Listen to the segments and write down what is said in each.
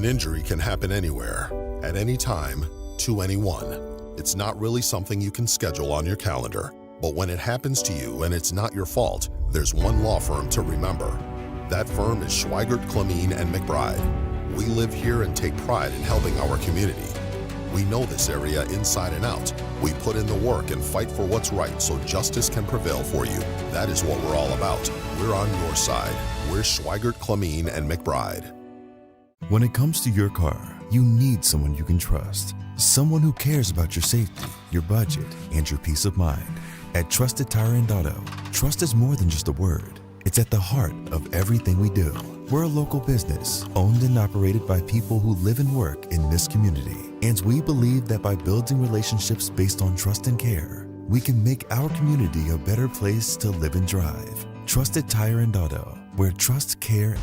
injury can happen anywhere, at any time, to anyone. It's not really something you can schedule on your calendar. But when it happens to you and it's not your fault, there's one law firm to remember. That firm is Schweigert, Clemene, and McBride. We live here and take pride in helping our community. We know this area inside and out. We put in the work and fight for what's right so justice can prevail for you. That is what we're all about. We're on your side. We're Schweigert, Clemene, and McBride. When it comes to your car, you need someone you can trust. Someone who cares about your safety, your budget, and your peace of mind. At Trusted Tire and Auto, trust is more than just a word. It's at the heart of everything we do. We're a local business, owned and operated by people who live and work in this community. And we believe that by building relationships based on trust and care, we can make our community a better place to live and drive. Trusted Tire and Auto, where trust, care,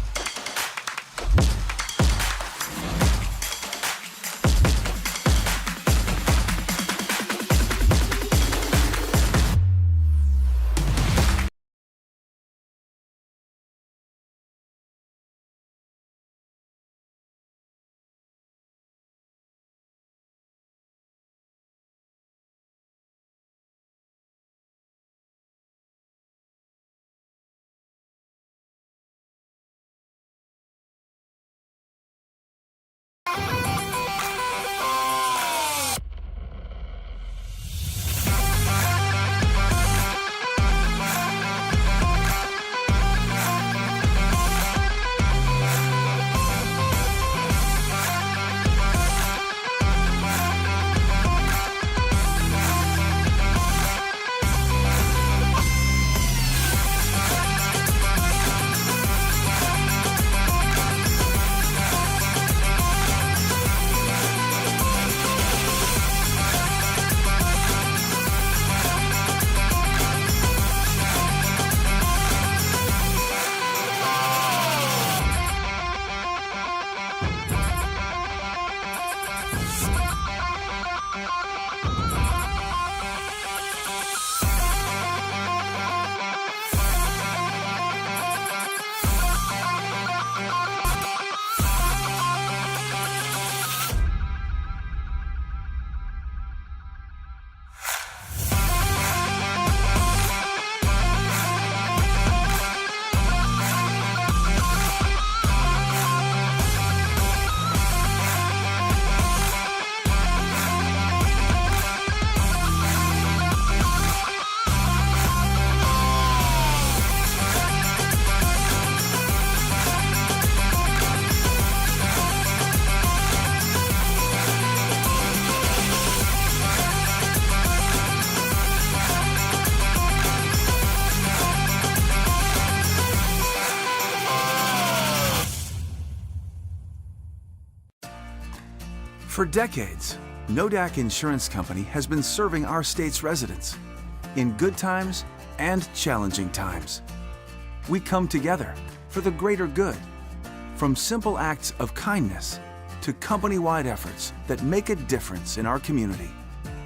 For decades, Nodak Insurance Company has been serving our state's residents in good times and challenging times. We come together for the greater good, from simple acts of kindness to company-wide efforts that make a difference in our community.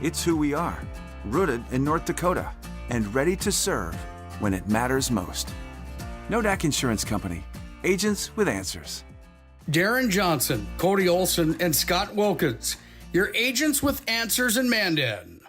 It's who we are, rooted in North Dakota and ready to serve when it matters most. Nodak Insurance Company, agents with answers. Darren Johnson, Cody Olson, and Scott Wilkins, your agents with answers in Mandan.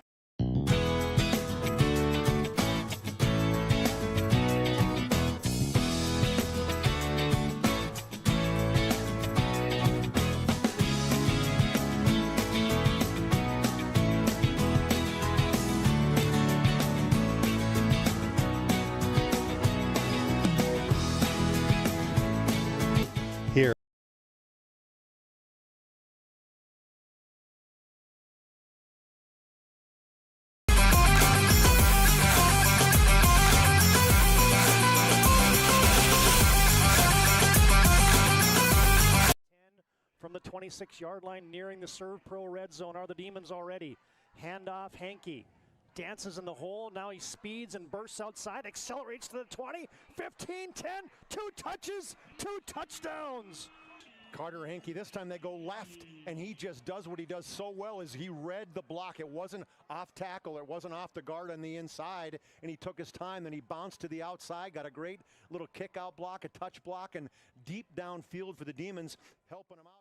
Here. From the 26-yard line, nearing the Serve Pro red zone, are the Demons already. Handoff, Hankey dances in the hole. Now he speeds and bursts outside, accelerates to the 20, 15, 10, 2 touches, 2 touchdowns. Carter Hankey, this time they go left, and he just does what he does so well is he read the block. It wasn't off tackle, it wasn't off the guard on the inside, and he took his time, then he bounced to the outside, got a great little kick out block, a touch block, and deep downfield for the Demons, helping him out.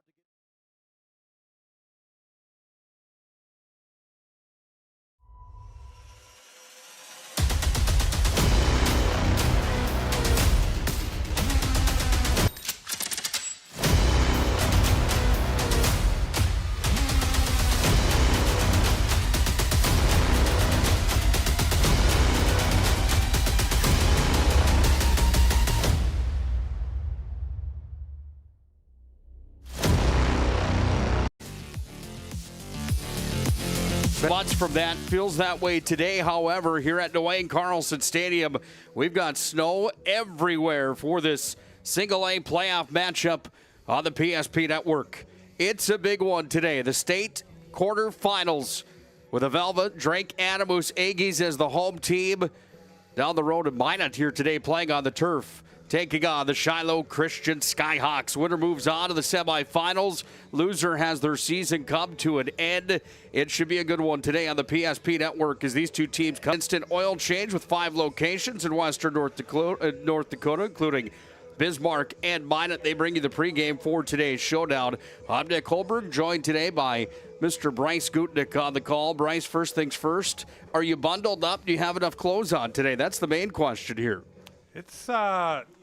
much from that. Feels that way today. However, here at Dwayne Carlson Stadium, we've got snow everywhere for this single-A playoff matchup on the PSP Network. It's a big one today. The state quarterfinals with the Velva-D-A-G Aggies as the home team down the road in Minot here today, playing on the turf, taking on the Shiloh Christian Skyhawks. Winner moves on to the semifinals. Loser has their season come to an end. It should be a good one today on the PSP Network as these two teams come. Instant oil change with 5 locations in western North Dakota, including Bismarck and Minot. They bring you the pregame for today's showdown. I'm Nick Hulberg, joined today by Mr. Bryce Gutknecht on the call. Bryce, first things first, are you bundled up? Do you have enough clothes on today? That's the main question here. It's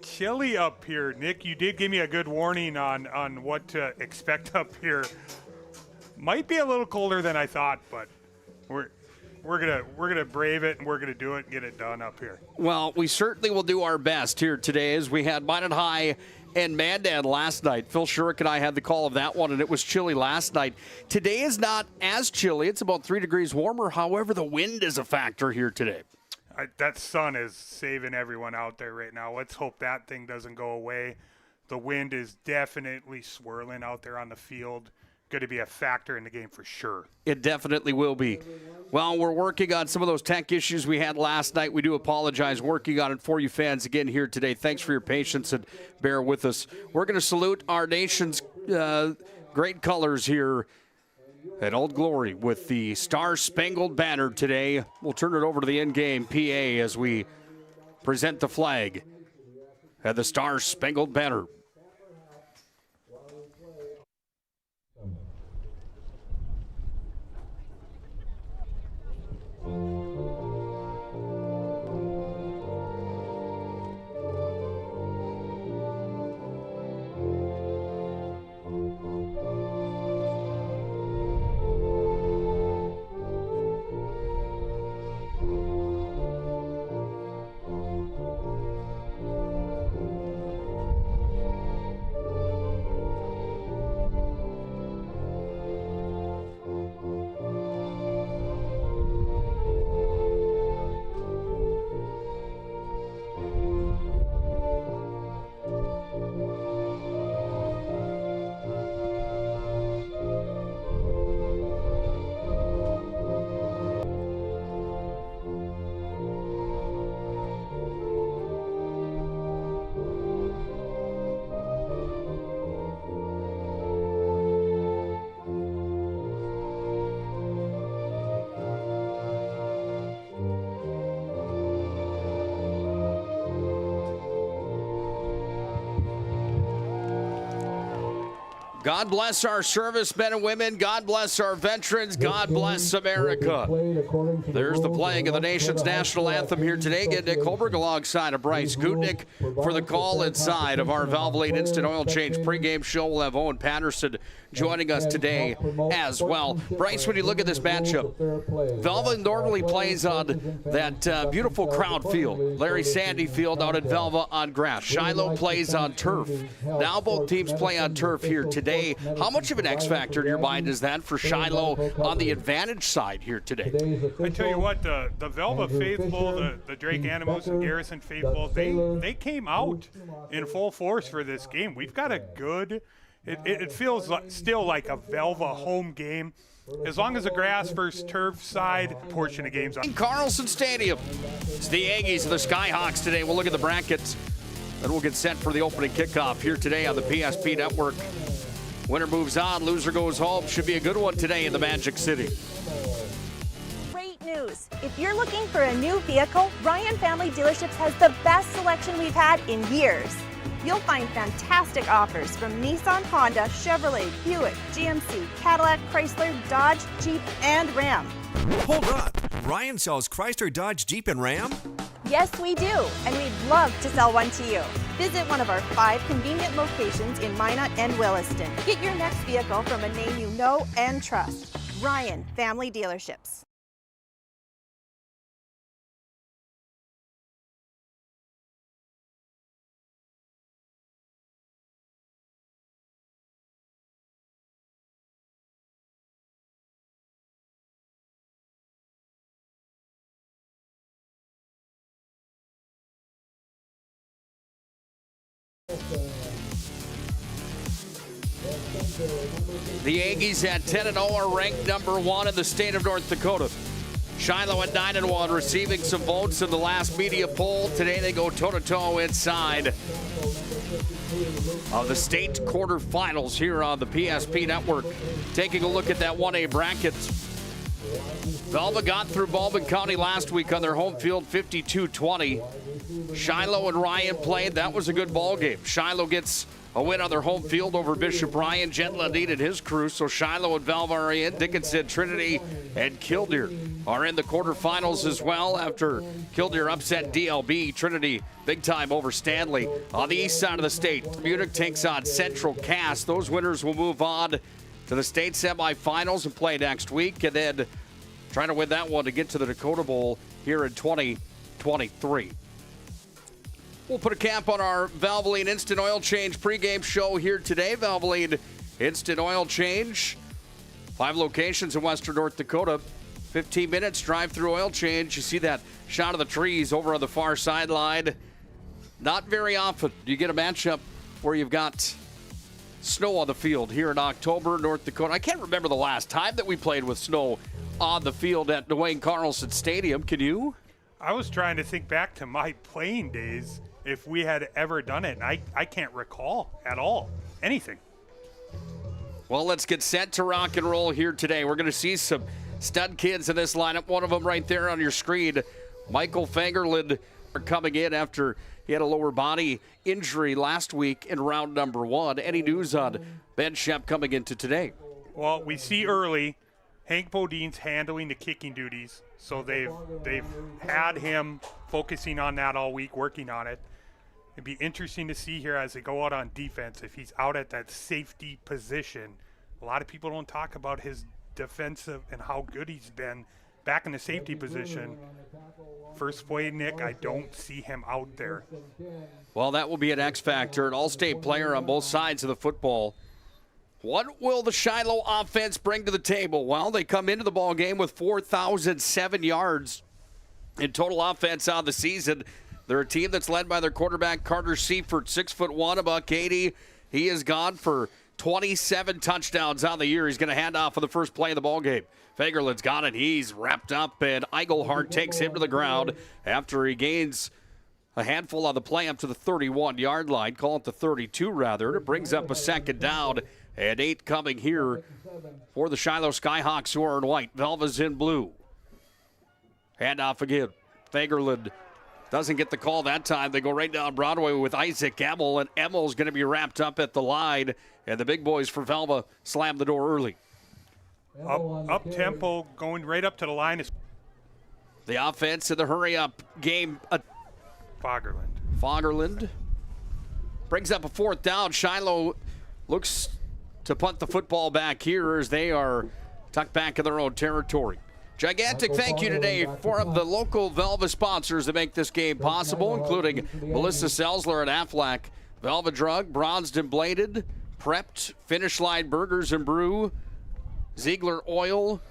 chilly up here, Nick. You did give me a good warning on what to expect up here. Might be a little colder than I thought, but we're gonna brave it and we're gonna do it and get it done up here. Well, we certainly will do our best here today as we had Minot High and Mandan last night. Phil Shurik and I had the call of that one, and it was chilly last night. Today is not as chilly. It's about 3 degrees warmer. However, the wind is a factor here today. That sun is saving everyone out there right now. Let's hope that thing doesn't go away. The wind is definitely swirling out there on the field. Going to be a factor in the game for sure. It definitely will be. Well, we're working on some of those tech issues we had last night. We do apologize. Working on it for you fans again here today. Thanks for your patience and bear with us. We're going to salute our nation's great colors here at Old Glory with the Star-Spangled Banner today. We'll turn it over to the in-game PA as we present the flag at the Star-Spangled Banner. God bless our servicemen and women. God bless our veterans. God bless America. There's the playing of the nation's national anthem here today. Get Nick Hulberg alongside of Bryce Gutknecht for the call inside of our Valvoline Instant Oil Change pregame show. We'll have Owen Patterson joining us today as well. Bryce, when you look at this matchup, Velva normally plays on that beautiful crowd field, Larry Sandy Field out in Velva on grass. Shiloh plays on turf. Now both teams play on turf here today. How much of an X factor in your mind is that for Shiloh on the advantage side here today? I tell you what, the Velva faithful, the Drake Animals and Garrison faithful, they came out in full force for this game. We've got a good, it feels still like a Velva home game. As long as the grass versus turf side portion of games. In Carlson Stadium, it's the Aggies and the Skyhawks today. We'll look at the brackets, then we'll get set for the opening kickoff here today on the PSP Network. Winner moves on, loser goes home. Should be a good one today in the Magic City. Great news. If you're looking for a new vehicle, Ryan Family Dealerships has the best selection we've had in years. You'll find fantastic offers from Nissan, Honda, Chevrolet, Buick, GMC, Cadillac, Chrysler, Dodge, Jeep, and Ram. Hold up. Ryan sells Chrysler, Dodge, Jeep, and Ram? Yes, we do, and we'd love to sell one to you. Visit one of our 5 convenient locations in Minot and Williston. Get your next vehicle from a name you know and trust. Ryan Family Dealerships. The Aggies at 10-0 are ranked number 1 in the state of North Dakota. Shiloh at 9-1, receiving some votes in the last media poll. Today they go toe-to-toe inside of the state quarterfinals here on the PSP Network. Taking a look at that 1A bracket. Velva got through Baldwin County last week on their home field 52-20. Shiloh and Ryan played. That was a good ball game. Shiloh gets a win on their home field over Bishop Ryan. Jet Lundin and his crew. So Shiloh and Velva are in. Dickinson, Trinity, and Killdeer are in the quarterfinals as well after Killdeer upset DLB. Trinity big time over Stanley. On the east side of the state, Munich takes on Central Cass. Those winners will move on to the state semifinals and play next week, and then trying to win that one to get to the Dakota Bowl here in 2023. We'll put a cap on our Valvoline Instant Oil Change pregame show here today. Valvoline Instant Oil Change, 5 locations in western North Dakota. 15 minutes drive-through oil change. You see that shot of the trees over on the far sideline. Not very often do you get a matchup where you've got snow on the field here in October, North Dakota. I can't remember the last time that we played with snow on the field at Dwayne Carlson Stadium. Can you? I was trying to think back to my playing days if we had ever done it, and I can't recall at all anything. Well, let's get set to rock and roll here today. We're going to see some stud kids in this lineup. One of them right there on your screen, Michael Fagerlund, coming in after he had a lower body injury last week in round number 1. Any news on Ben Shep coming into today? Well, we see early Hank Bodine's handling the kicking duties, so they've had him focusing on that all week, working on it. It'd be interesting to see here as they go out on defense if he's out at that safety position. A lot of people don't talk about his defensive and how good he's been back in the safety position. First play, Nick, I don't see him out there. Well, that will be an X factor, an all-state player on both sides of the football. What will the Shiloh offense bring to the table? Well, they come into the ball game with 4,007 yards in total offense on the season. They're a team that's led by their quarterback, Carter Seifert, 6'1", $180. He has gone for 27 touchdowns on the year. He's going to hand off for the first play of the ball game. Fagerlund's got it. He's wrapped up, and Eigelhart takes him to the ground after he gains a handful on the play up to the 31-yard line. Call it the 32, rather. It brings up a second down, and 8 coming here for the Shiloh Skyhawks, who are in white. Velva's in blue. Handoff again. Fagerlund doesn't get the call that time. They go right down Broadway with Isaac Emmel, and Emmel's going to be wrapped up at the line, and the big boys for Velva slam the door early. Up tempo, going right up to the line. The offense in the hurry-up game. Fagerlund brings up a 4th down. Shiloh looks to punt the football back here as they are tucked back in their own territory. Gigantic thank you today for the local Velva sponsors that make this game possible, including Melissa Selsler at Aflac, Velva Drug, Bronzed and Bladed, Prepped, Finish Line Burgers and Brew, Ziegler Oil,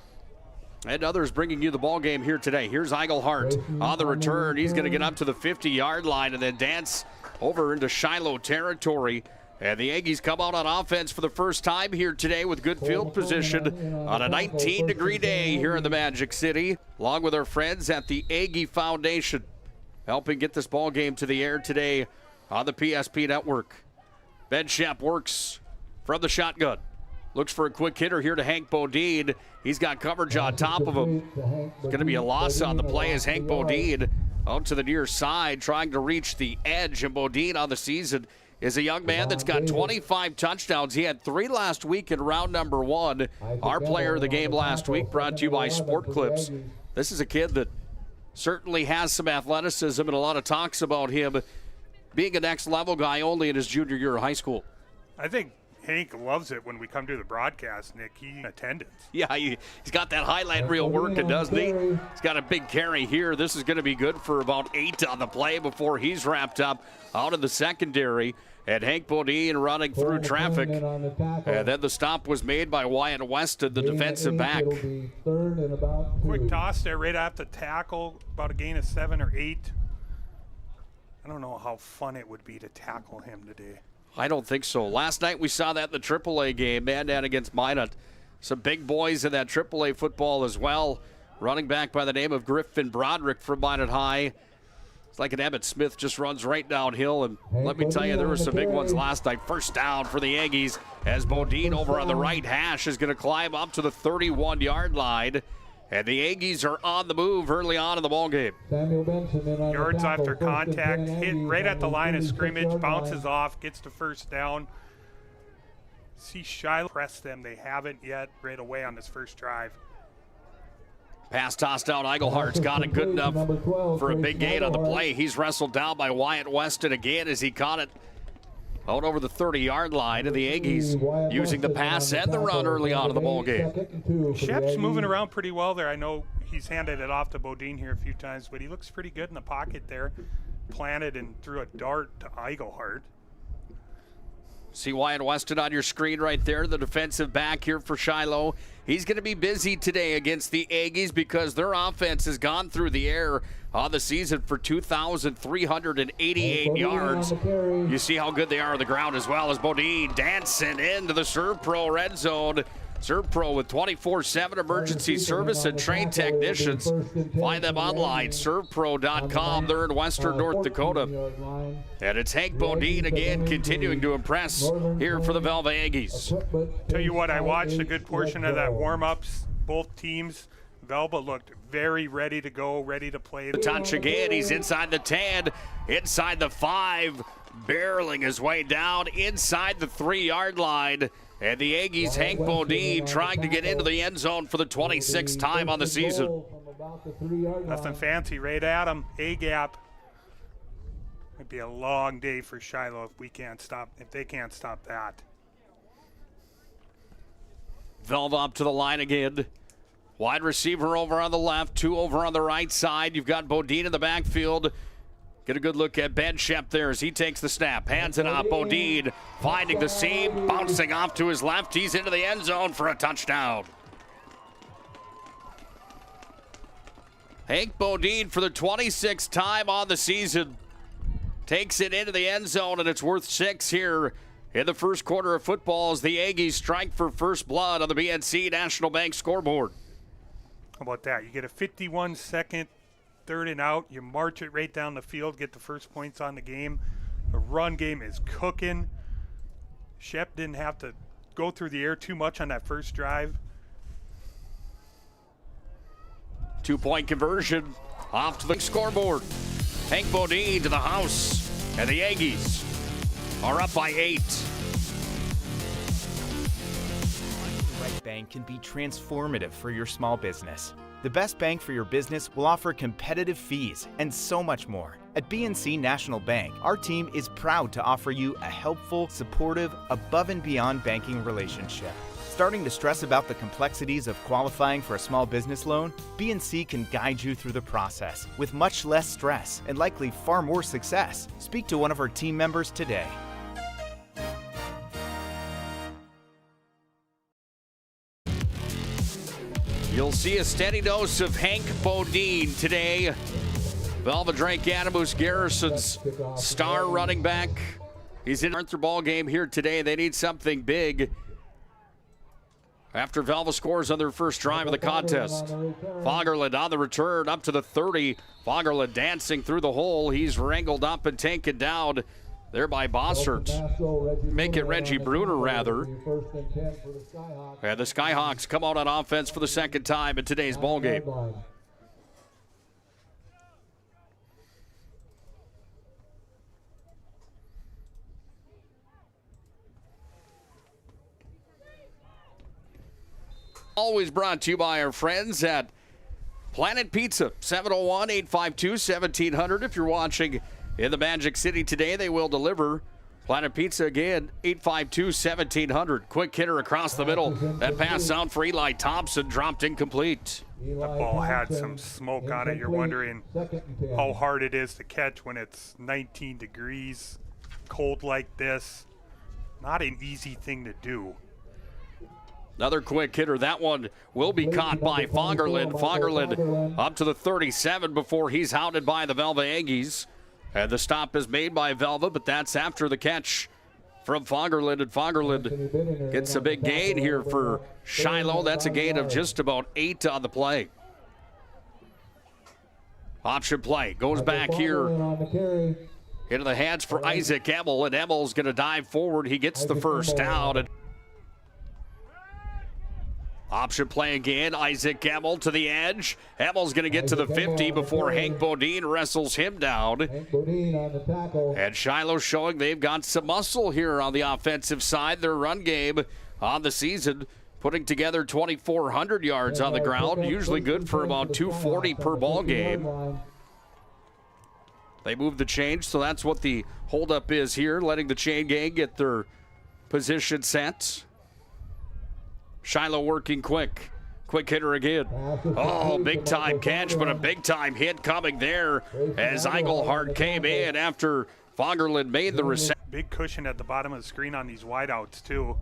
and others bringing you the ball game here today. Here's Eigelhart on the return. He's going to get up to the 50-yard line and then dance over into Shiloh territory. And the Aggies come out on offense for the first time here today with good field position on a 19-degree day here in the Magic City, along with our friends at the Aggie Foundation, helping get this ball game to the air today on the PSP Network. Ben Shep works from the shotgun. Looks for a quick hitter here to Hank Bodine. He's got coverage on top of him. It's going to be a loss on the play as Hank Bodine out to the near side, trying to reach the edge. And Bodine on the season is a young man that's got 25 touchdowns. He had 3 last week in round number 1. Our player of the game last week, brought to you by Sport Clips. This is a kid that certainly has some athleticism, and a lot of talks about him being a next-level guy only in his junior year of high school. I think Hank loves it when we come to the broadcast, Nick. He in attendance. Yeah, he's got that highlight reel working, doesn't he? He's got a big carry here. This is going to be good for about 8 on the play before he's wrapped up out of the secondary. And Hank Bodine running through traffic. And then the stop was made by Wyatt Weston, the defensive back. Quick toss there right at the tackle, about a gain of 7 or 8. I don't know how fun it would be to tackle him today. I don't think so. Last night we saw that in the AAA game, man-to-man against Minot. Some big boys in that AAA football as well. Running back by the name of Griffin Broderick from Minot High. It's like an Emmett Smith just runs right downhill. And let me tell you, there were some big ones last night. First down for the Aggies as Bodine over on the right hash is going to climb up to the 31-yard line. And the Aggies are on the move early on in the ballgame. Yards after contact, hit right at the line of scrimmage, bounces off, gets to first down. See Shiloh press them. They haven't yet right away on this first drive. Pass tossed out. Eaglehart's got it good enough for a big gain on the play. He's wrestled down by Wyatt Weston again as he caught it out over the 30-yard line. And the Aggies using the pass and the run early on in the ballgame. Shep's moving around pretty well there. I know he's handed it off to Bodine here a few times, but he looks pretty good in the pocket there. Planted and threw a dart to Eaglehart. See Wyatt Weston on your screen right there, the defensive back here for Shiloh. He's going to be busy today against the Aggies because their offense has gone through the air on the season for 2,388 yards. You see how good they are on the ground as well as Bodine dancing into the Serve Pro red zone. Serve Pro with 24/7 emergency service and trained technicians. Find them online, servepro.com. They're in western North Dakota. And it's Hank Bodine again continuing to impress here for the Velva Aggies. Tell you what, I watched a good portion of that warm-ups. Both teams, Velva looked very ready to go, ready to play. The touch again, he's inside the 10, inside the 5, barreling his way down inside the 3-yard line. And the Aggies, Hank Bodine, trying to get into the end zone for the 26th time on the season. Nothing fancy, right at him, A-gap. It'd be a long day for Shiloh if they can't stop that. Velva up to the line again. Wide receiver over on the left, 2 over on the right side. You've got Bodine in the backfield. Get a good look at Ben Shep there as he takes the snap. Hands it off. Bodine finding the seam, bouncing off to his left. He's into the end zone for a touchdown. Hank Bodine for the 26th time on the season takes it into the end zone, and it's worth 6 here in the first quarter of football as the Aggies strike for first blood on the BNC National Bank scoreboard. How about that? You get a 51-second 3rd and out. You march it right down the field, get the first points on the game. The run game is cooking. Shep didn't have to go through the air too much on that first drive. 2-point conversion off to the scoreboard. Hank Bodine to the house, and the Aggies are up by 8. Right Bank can be transformative for your small business. The best bank for your business will offer competitive fees and so much more. At BNC National Bank, our team is proud to offer you a helpful, supportive, above and beyond banking relationship. Starting to stress about the complexities of qualifying for a small business loan? BNC can guide you through the process with much less stress and likely far more success. Speak to one of our team members today. You'll see a steady dose of Hank Bodine today. Velva Drake Adamus Garrison's star running back. He's in their ball game here today. They need something big after Velva scores on their first drive of the contest. Fagerlund on the return up to the 30. Fagerlund dancing through the hole. He's wrangled up and taken down there by Bossert. Make it Reggie Bruner, rather. And the Skyhawks come out on offense for the second time in today's ball game. Always brought to you by our friends at Planet Pizza, 701-852-1700. If you're watching in the Magic City today, they will deliver. Planet Pizza again, 852-1700. Quick hitter across the middle. That pass out for Eli Thompson, dropped incomplete. That ball had some smoke on it. You're wondering how hard it is to catch when it's 19 degrees, cold like this. Not an easy thing to do. Another quick hitter. That one will be caught by Fagerlund. Fagerlund up to the 37 before he's hounded by the Velva Aggies. And the stop is made by Velva, but that's after the catch from Fagerlund. And Fagerlund gets a big gain here for Shiloh. That's a gain of just about 8 on the play. Option play goes back here into the hands for Isaac Emmel, and Emmel's going to dive forward. He gets the first down. Option play again. Isaac Emmel to the edge. Emmel's going to get to the 50 before Hank Bodine wrestles him down. And Shiloh showing they've got some muscle here on the offensive side. Their run game on the season, putting together 2,400 yards on the ground, usually good for about 240 per ball game. They move the change, so that's what the holdup is here, letting the chain gang get their position set. Shiloh working quick. Quick hitter again. Oh, big time catch, but a big time hit coming there as Engelhardt came in after Fagerlund made the reception. Big cushion at the bottom of the screen on these wideouts, too.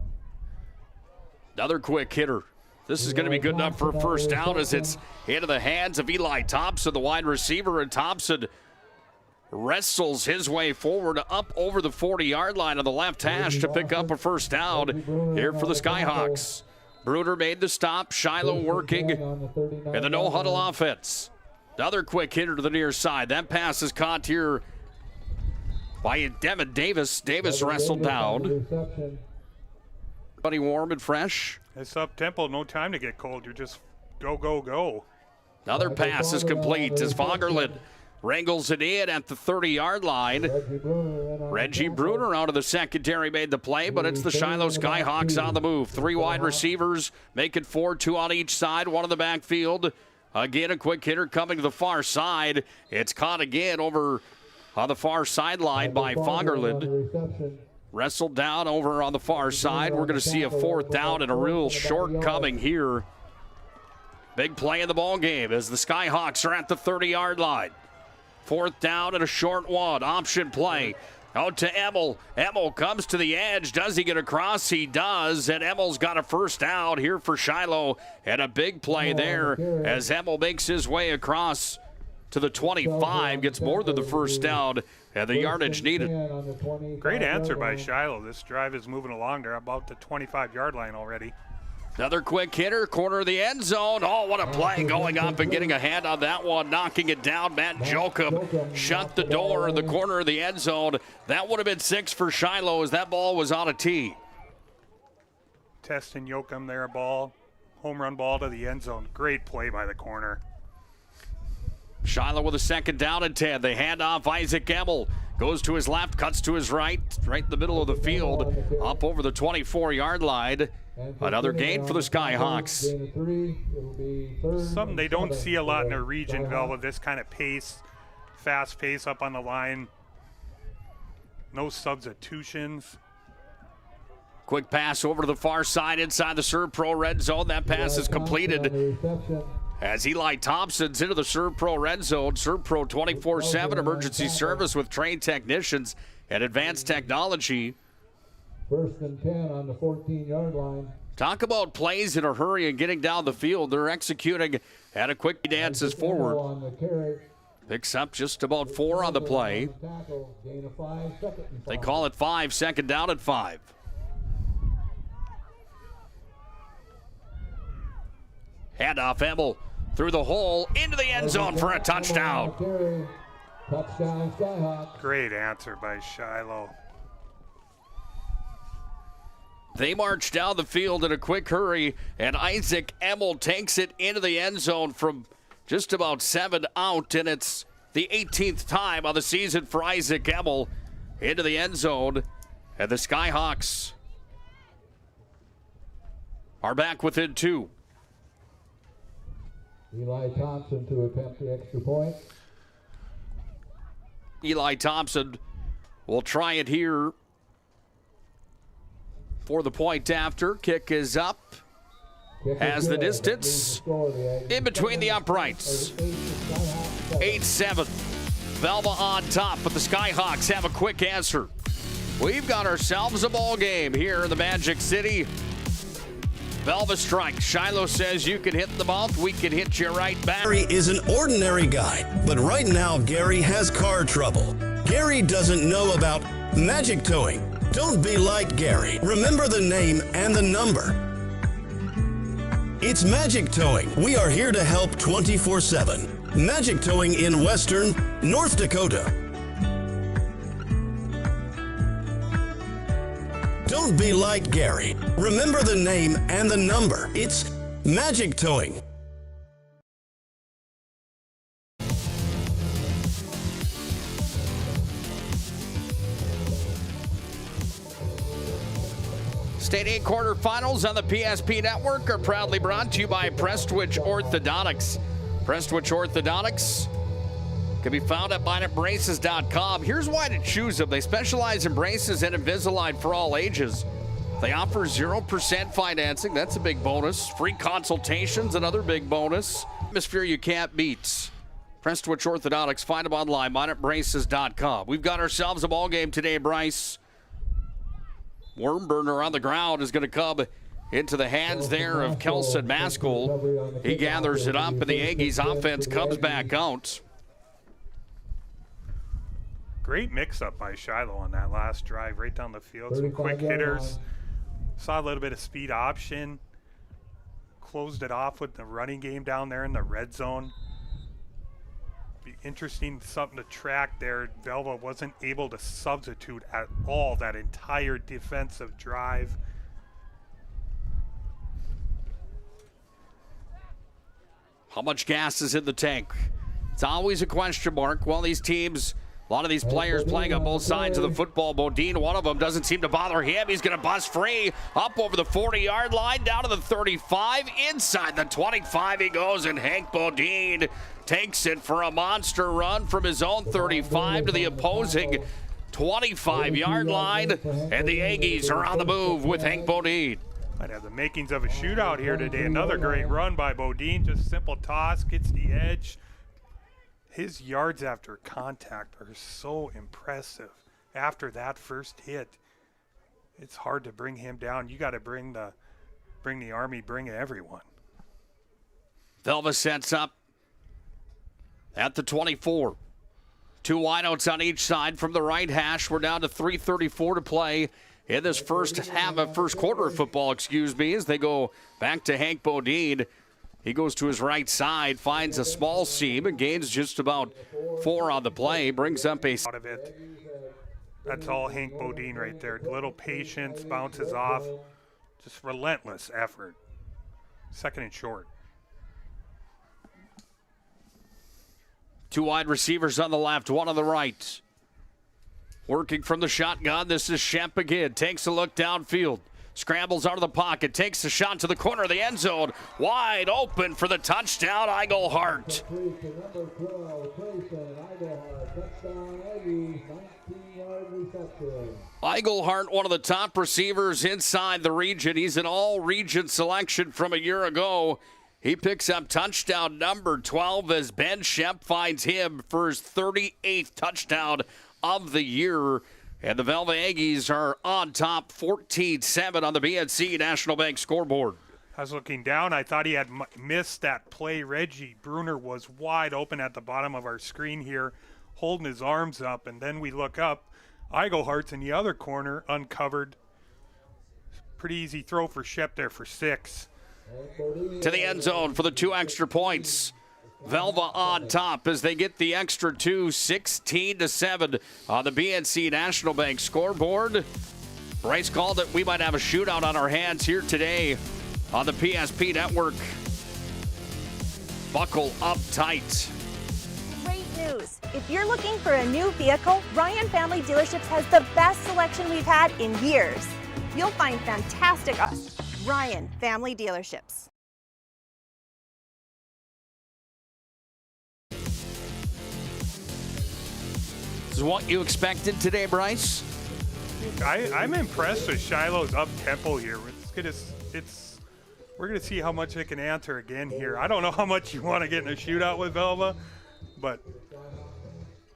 Another quick hitter. This is going to be good enough for a first down as it's into the hands of Eli Thompson, the wide receiver, and Thompson wrestles his way forward up over the 40-yard line on the left hash to pick up a first down here for the Skyhawks. Bruder made the stop. Shiloh working in the no-huddle offense. Another quick hitter to the near side. That pass is caught here by Devin Davis. Davis wrestled down. Buddy warm and fresh. It's up-tempo. No time to get cold. You're just go, go, go. Another pass is complete as Fagerlund wrangles it in at the 30-yard line. Reggie Bruner out of the secondary made the play, but it's the Shiloh Skyhawks on the move. 3 wide receivers, making 4, 2 on each side, 1 in the backfield. Again, a quick hitter coming to the far side. It's caught again over on the far sideline by Fagerlund. Wrestled down over on the far side. We're going to see a 4th down and a real shortcoming here. Big play in the ball game as the Skyhawks are at the 30-yard line. 4th down and a short one. Option play out to Emmel. Emmel comes to the edge. Does he get across? He does. And Emmel's got a first down here for Shiloh. And a big play there as Emmel makes his way across to the 25. Gets more than the first down and the yardage needed. Great answer by Shiloh. This drive is moving along. They're about the 25-yard line already. Another quick hitter, corner of the end zone. Oh, what a play going up and getting a hand on that one, knocking it down. Matt Jokum shut the door in the corner of the end zone. That would have been 6 for Shiloh as that ball was on a tee. Testing Jokum there, ball. Home run ball to the end zone. Great play by the corner. Shiloh with a 2nd down and 10. They hand off Isaac Emmel. Goes to his left, cuts to his right in the middle of the field, up over the 24-yard line. Another gain for the Skyhawks. Something they don't see a lot in their region, Velva, this kind of pace, fast pace up on the line. No substitutions. Quick pass over to the far side inside the Serve Pro red zone. That pass is completed as Eli Thompson's into the Serve Pro red zone. Serve Pro 24/7 emergency service with trained technicians and advanced technology. 1st and 10 on the 14-yard line. Talk about plays in a hurry and getting down the field. They're executing and a quick dances forward. Picks up just about 4 on the play. They call it 5, 2nd down at 5. Handoff Emmel through the hole into the end zone for a touchdown. Great answer by Shiloh. They march down the field in a quick hurry, and Isaac Emmel takes it into the end zone from just about 7 out, and it's the 18th time on the season for Isaac Emmel into the end zone, and the Skyhawks are back within 2. Eli Thompson to attempt the extra point. Eli Thompson will try it here for the point after. Kick is up. Has the distance in between the uprights. 8-7. Velva on top, but the Skyhawks have a quick answer. We've got ourselves a ball game here in the Magic City. Velva strike. Shiloh says you can hit the mouth, we can hit you right back. Gary is an ordinary guy, but right now Gary has car trouble. Gary doesn't know about magic towing. Don't be like Gary. Remember the name and the number. It's Magic Towing. We are here to help 24/7. Magic Towing in Western North Dakota. Don't be like Gary. Remember the name and the number. It's Magic Towing. State 8 quarterfinals on the PSP Network are proudly brought to you by Prestwich Orthodontics. Prestwich Orthodontics can be found at mineatbraces.com. Here's why to choose them. They specialize in braces and Invisalign for all ages. They offer 0% financing. That's a big bonus. Free consultations, another big bonus. Atmosphere you can't beat. Prestwich Orthodontics. Find them online, mineatbraces.com. We've got ourselves a ball game today, Bryce. Wormburner on the ground is going to come into the hands there of Kelson Maskell. He gathers it up, and the Aggies offense comes back out. Great mix-up by Shiloh on that last drive, right down the field. Some quick hitters. Saw a little bit of speed option. Closed it off with the running game down there in the red zone. Be interesting, something to track there. Velva wasn't able to substitute at all that entire defensive drive. How much gas is in the tank? It's always a question mark. Well, these teams, a lot of these players playing on both sides of the football. Bodine, one of them, doesn't seem to bother him. He's going to bust free up over the 40-yard line, down to the 35, inside the 25 he goes, and Hank Bodine takes it for a monster run from his own 35 to the opposing 25-yard line, and the Aggies are on the move with Hank Bodine. Might have the makings of a shootout here today. Another great run by Bodine, just simple toss, gets the edge. His yards after contact are so impressive. After that first hit, it's hard to bring him down. You got to bring the Army, bring everyone. Velva sets up at the 24. Two wideouts on each side from the right hash. We're down to 3:34 to play in this first quarter of football, as they go back to Hank Bodine. He goes to his right side, finds a small seam, and gains just about 4 on the play. Brings up a... Out of it. That's all Hank Bodine right there. Little patience, bounces off. Just relentless effort. Second and short. Two wide receivers on the left, one on the right. Working from the shotgun, this is Shemp again. Takes a look downfield. Scrambles out of the pocket, takes a shot to the corner of the end zone. Wide open for the touchdown, Eigelhart. Eigelhart, one of the top receivers inside the region. He's an all-region selection from a year ago. He picks up touchdown number 12 as Ben Shemp finds him for his 38th touchdown of the year. And the Velva Aggies are on top 14-7 on the BNC National Bank scoreboard. I was looking down. I thought he had missed that play. Reggie Bruner was wide open at the bottom of our screen here, holding his arms up. And then we look up. Eigelhart's in the other corner, uncovered. Pretty easy throw for Shep there for 6. To the end zone for the 2 extra points. Velva on top as they get the extra 2, 16-7 on the BNC National Bank scoreboard. Bryce called it. We might have a shootout on our hands here today on the PSP Network. Buckle up tight. Great news. If you're looking for a new vehicle, Ryan Family Dealerships has the best selection we've had in years. You'll find fantastic Ryan Family Dealerships. This is what you expected today, Bryce? I'm impressed with Shiloh's up-tempo here. We're gonna see how much it can answer again here. I don't know how much you want to get in a shootout with Velva, but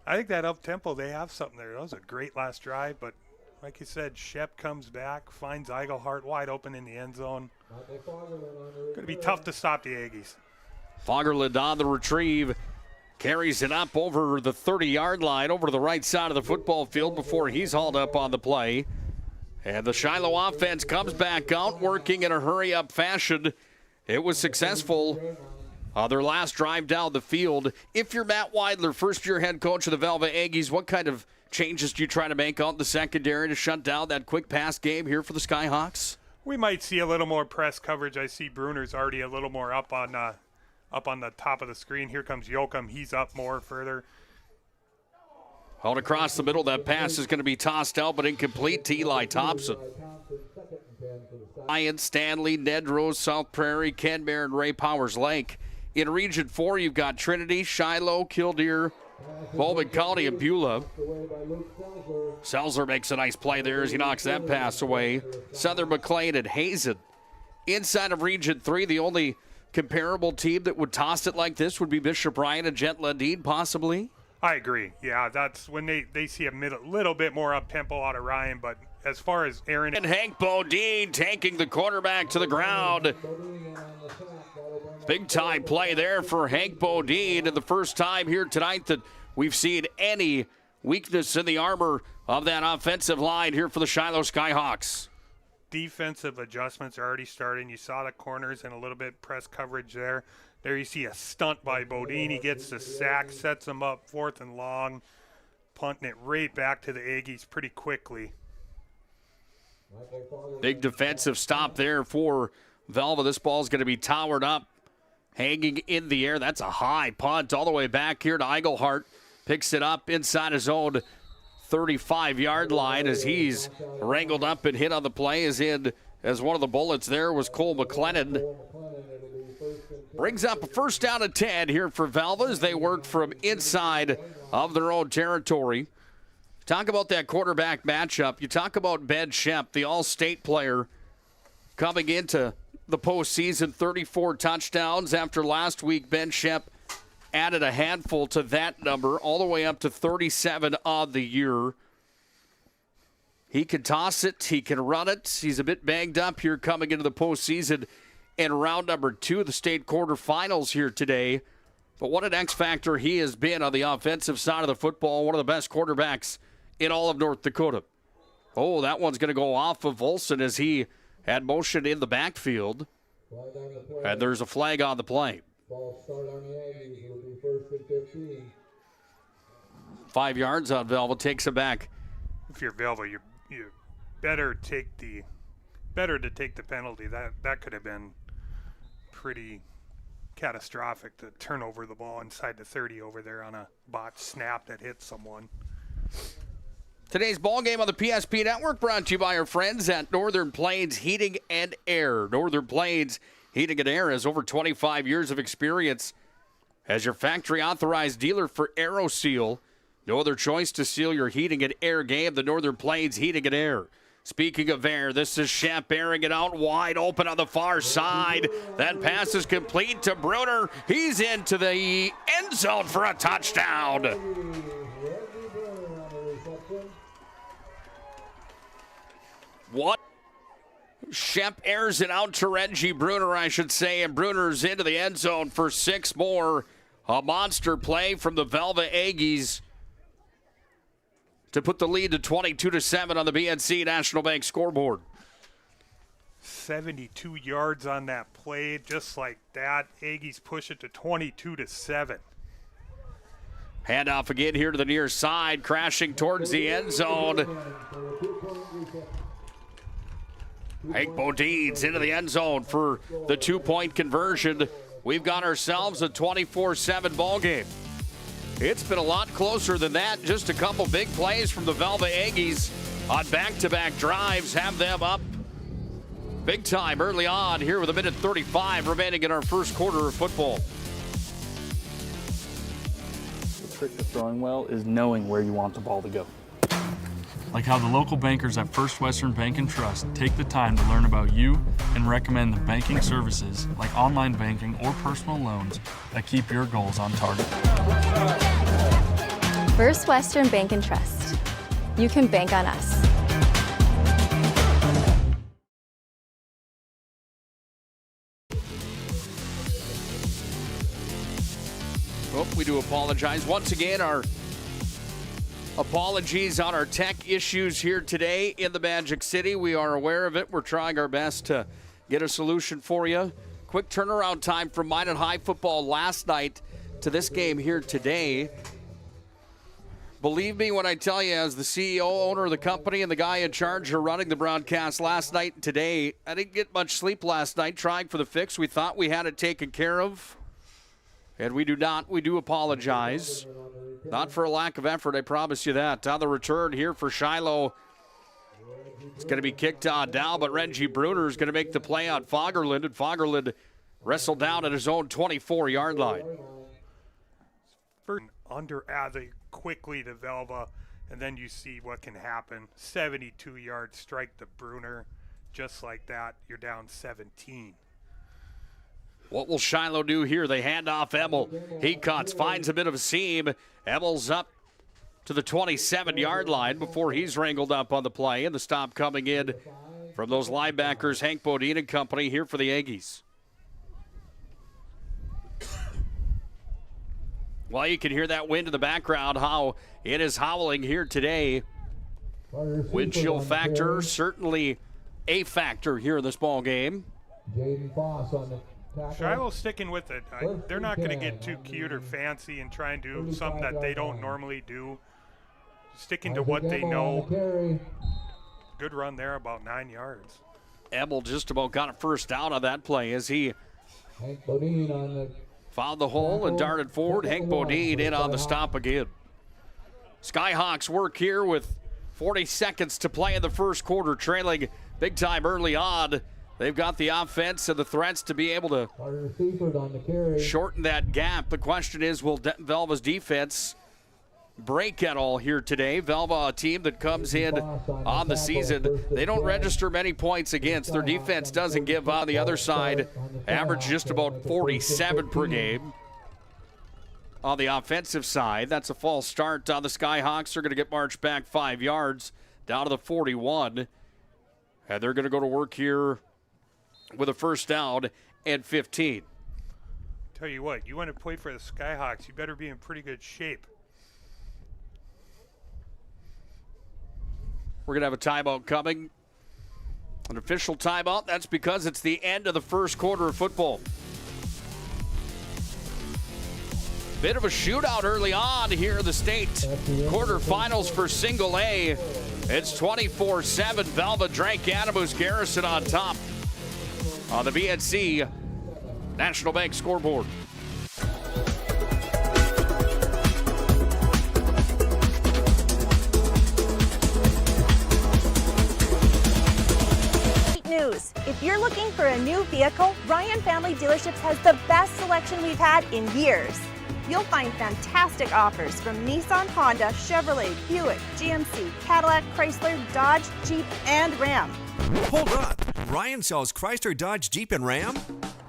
I think that up-tempo, they have something there. That was a great last drive, but like you said, Shep comes back, finds Eigelhart wide open in the end zone. Going to be tough to stop the Aggies. Fagerland on the retrieve. Carries it up over the 30-yard line, over to the right side of the football field before he's hauled up on the play. And the Shiloh offense comes back out, working in a hurry-up fashion. It was successful on their last drive down the field. If you're Matt Weidler, first-year head coach of the Velva-D-A-G, what kind of changes do you try to make out in the secondary to shut down that quick pass game here for the Skyhawks? We might see a little more press coverage. I see Bruner's already a little more up on the top of the screen. Here comes Yoakum. He's up more further. Out across the middle, that pass is going to be tossed out, but incomplete to Eli Thompson. Ryan Stanley, Ned Rose, South Prairie, Ken Mayer, and Ray Powers Lake. In Region 4, you've got Trinity, Shiloh, Killdeer, Bowman County, and Beulah. Selzer makes a nice play there as he knocks that pass away. Southern McLean and Hazen. Inside of Region 3, the only comparable team that would toss it like this would be Bishop Ryan and Jet Lundin, possibly. I agree. Yeah, that's when they see a little bit more up-tempo out of Ryan, but as far as Aaron... And Hank Bodine taking the quarterback to the ground. Big-time play there for Hank Bodine, and the first time here tonight that we've seen any weakness in the armor of that offensive line here for the Shiloh Skyhawks. Defensive adjustments are already starting. You saw the corners and a little bit press coverage there. There you see a stunt by Bodine. He gets the sack, sets him up 4th and long, punting it right back to the Aggies pretty quickly. Big defensive stop there for Velva. This ball's going to be towered up, hanging in the air. That's a high punt all the way back here to Eigelhart. Picks it up inside his own 35-yard line as he's wrangled up and hit on the play as one of the bullets there was Cole McLennan. Brings up a first down and 10 here for Velva as they work from inside of their own territory. Talk about that quarterback matchup. You talk about Ben Shep, the all-state player, coming into the postseason, 34 touchdowns. After last week, Ben Shep added a handful to that number, all the way up to 37 on the year. He can toss it. He can run it. He's a bit banged up here coming into the postseason in round number 2 of the state quarterfinals here today. But what an X factor he has been on the offensive side of the football. One of the best quarterbacks in all of North Dakota. Oh, that one's going to go off of Olsen as he had motion in the backfield. And there's a flag on the play. Ball start on the Aggies. It'll be 1st and 15. 5 yards on Velva, takes it back. If you're Velva, you better to take the penalty. That could have been pretty catastrophic to turn over the ball inside the 30 over there on a botched snap that hit someone. Today's ball game on the PSP Network brought to you by our friends at Northern Plains Heating and Air. Northern Plains Heating and Air has over 25 years of experience as your factory authorized dealer for AeroSeal. No other choice to seal your heating and air game than Northern Plains Heating and Air. Speaking of air, this is Shep airing it out wide open on the far side. That pass is complete to Bruner. He's into the end zone for a touchdown. What? Shep airs it out to Reggie Bruner, I should say, and Bruner's into the end zone for 6 more. A monster play from the Velva-Aggies to put the lead to 22-7 on the BNC National Bank scoreboard. 72 yards on that play, just like that. Aggies push it to 22-7. Handoff again here to the near side, crashing towards the end zone. Hank Bodine's into the end zone for the 2-point conversion. We've got ourselves a 24-7 ball game. It's been a lot closer than that. Just a couple big plays from the Velva-Aggies on back-to-back drives have them up big time early on here with 1:35 remaining in our first quarter of football. The trick to throwing well is knowing where you want the ball to go. Like how the local bankers at First Western Bank and Trust take the time to learn about you and recommend the banking services like online banking or personal loans that keep your goals on target. First Western Bank and Trust. You can bank on us. Oh, we do apologize. Once again, our apologies on our tech issues here today in the Magic City. We are aware of it. We're trying our best to get a solution for you. Quick turnaround time from Minot High football last night to this game here today. Believe me when I tell you, as the CEO, owner of the company, and the guy in charge of running the broadcast last night and today, I didn't get much sleep last night trying for the fix. We thought we had it taken care of, and we do not. We do apologize. Not for a lack of effort, I promise you that. On the return here for Shiloh, it's going to be kicked on down, but Reggie Bruner is going to make the play on Fagerlund, and Fagerlund wrestled down at his own 24-yard line. Under they quickly to Velva, and then you see what can happen. 72-yard strike to Bruner. Just like that, you're down 17. What will Shiloh do here? They hand off Emmel. He cuts, finds a bit of a seam. Emmel's up to the 27-yard line before he's wrangled up on the play, and the stop coming in from those linebackers, Hank Bodine and company, here for the Aggies. Well, you can hear that wind in the background, how it is howling here today. Wind chill factor, certainly a factor here in this ball game. Shiloh's sticking with it. They're not going to get too cute or fancy and try and do something that they don't normally do. Sticking to what they know. Good run there, about 9 yards. Emmel just about got a first down on that play as he found the hole and darted forward. Hank Bodine in on the stop again. Skyhawks work here with 40 seconds to play in the first quarter, trailing big time early on. They've got the offense and the threats to be able to shorten that gap. The question is, will Velva's defense break at all here today? Velva, a team that comes in on the season, they don't register many points against. Their defense doesn't give on the other side. Average just about 47 per game. On the offensive side, that's a false start. The Skyhawks are going to get marched back 5 yards down to the 41. And they're going to go to work here with a first down and 15. Tell you what, you want to play for the Skyhawks, you better be in pretty good shape. We're going to have a timeout coming. An official timeout. That's because it's the end of the first quarter of football. Bit of a shootout early on here in the state quarterfinals for single A. It's 24-7. Velva Drake Animus Garrison on top on the BNC National Bank scoreboard. News. If you're looking for a new vehicle, Ryan Family Dealerships has the best selection we've had in years. You'll find fantastic offers from Nissan, Honda, Chevrolet, Buick, GMC, Cadillac, Chrysler, Dodge, Jeep, and Ram. Hold on. Ryan sells Chrysler, Dodge, Jeep, and Ram?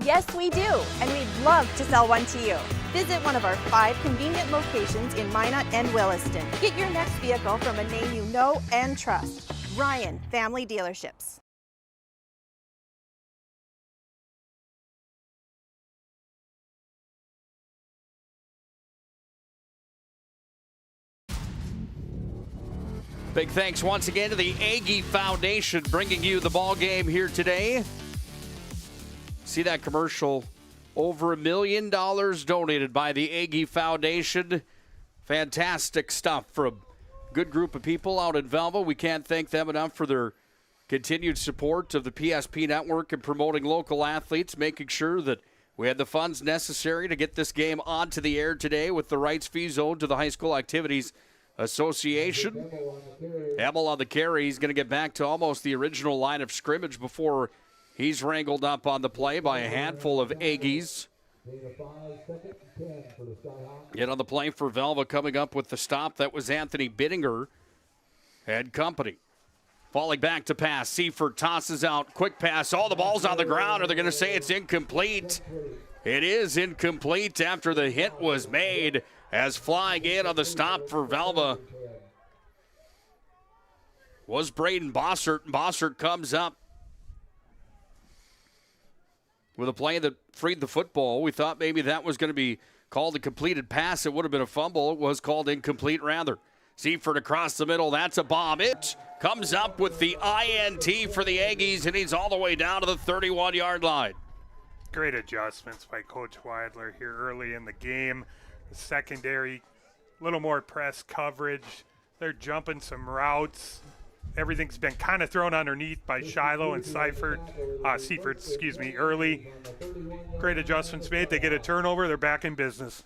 Yes, we do, and we'd love to sell one to you. Visit one of our 5 convenient locations in Minot and Williston. Get your next vehicle from a name you know and trust. Ryan Family Dealerships. Big thanks once again to the Aggie Foundation bringing you the ball game here today. See that commercial? Over $1 million donated by the Aggie Foundation. Fantastic stuff from a good group of people out in Velva. We can't thank them enough for their continued support of the PSP network and promoting local athletes, making sure that we had the funds necessary to get this game onto the air today with the rights fees owed to the High School Activities Association. Emmel on the carry. He's going to get back to almost the original line of scrimmage before he's wrangled up on the play by a handful of Aggies. Yet on the play for Velva coming up with the stop, that was Anthony Bittinger and company. Falling back to pass. Seifert tosses out. Quick pass. All the ball's on the ground. Are they going to say it's incomplete? It is incomplete after the hit was made. As flying in on the stop for Velva was Braden Bossert. Bossert comes up with a play that freed the football. We thought maybe that was going to be called a completed pass. It would have been a fumble. It was called incomplete, rather. Seifert across the middle. That's a bomb. It comes up with the INT for the Aggies, and he's all the way down to the 31-yard line. Great adjustments by Coach Weidler here early in the game. The secondary, a little more press coverage. They're jumping some routes. Everything's been kind of thrown underneath by Shiloh and Seifert, early. Great adjustments made. They get a turnover. They're back in business.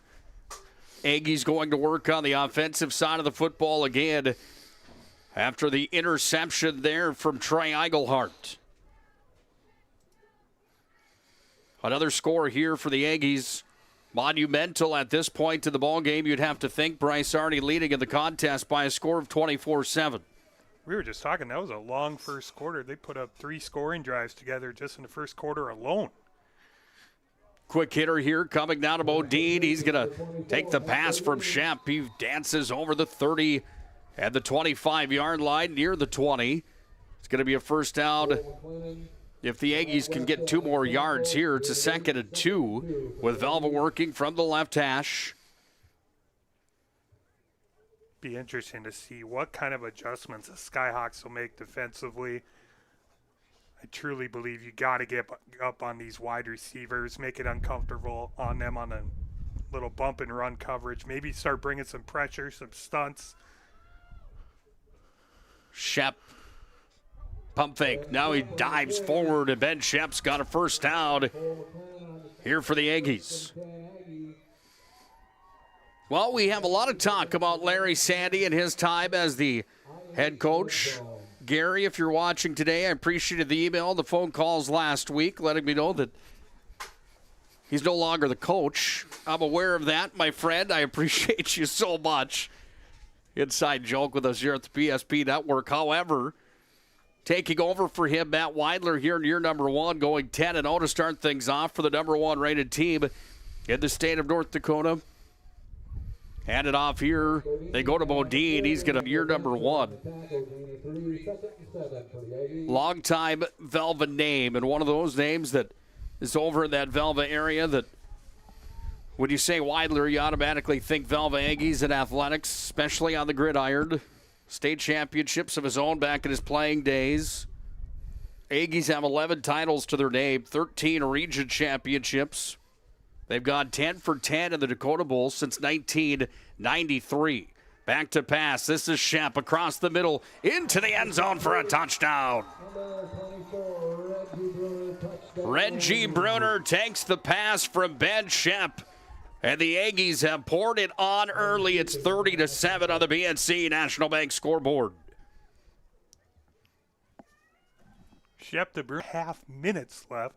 Aggies going to work on the offensive side of the football again after the interception there from Trey Eigelhart. Another score here for the Aggies. Monumental at this point in the ball game. You'd have to think. Bryce already leading in the contest by a score of 24-7. We were just talking, that was a long first quarter. They put up 3 scoring drives together just in the first quarter alone. Quick hitter here coming down to Bodine. He's going to take the pass from Shep. He dances over the 30 at the 25-yard line near the 20. It's going to be a first down. If the Aggies can get 2 more yards here, it's a 2nd and 2 with Velva working from the left hash. Be interesting to see what kind of adjustments the Skyhawks will make defensively. I truly believe you got to get up on these wide receivers, make it uncomfortable on them on a little bump and run coverage. Maybe start bringing some pressure, some stunts. Shep, pump fake. Now he dives forward, and Ben Shep's got a first down here for the Aggies. Well, we have a lot of talk about Larry Sandy and his time as the head coach. Gary, if you're watching today, I appreciated the email, the phone calls last week, letting me know that he's no longer the coach. I'm aware of that, my friend. I appreciate you so much. Inside joke with us here at the PSP Network. However, taking over for him, Matt Weidler here in year number 1, going 10-0 to start things off for the number 1 rated team in the state of North Dakota. Hand it off here. They go to Bodine. He's going to year number 1. Long-time Velva name, and one of those names that is over in that Velva area that when you say Weidler, you automatically think Velva Aggies and athletics, especially on the gridiron. State championships of his own back in his playing days. Aggies have 11 titles to their name, 13 region championships. They've gone 10 for 10 in the Dakota Bowl since 1993. Back to pass. This is Shep across the middle into the end zone for a touchdown. Reggie Bruner takes the pass from Ben Shep. And the Aggies have poured it on early. It's 30-7 on the BNC National Bank scoreboard. Shep to Bruner, half minutes left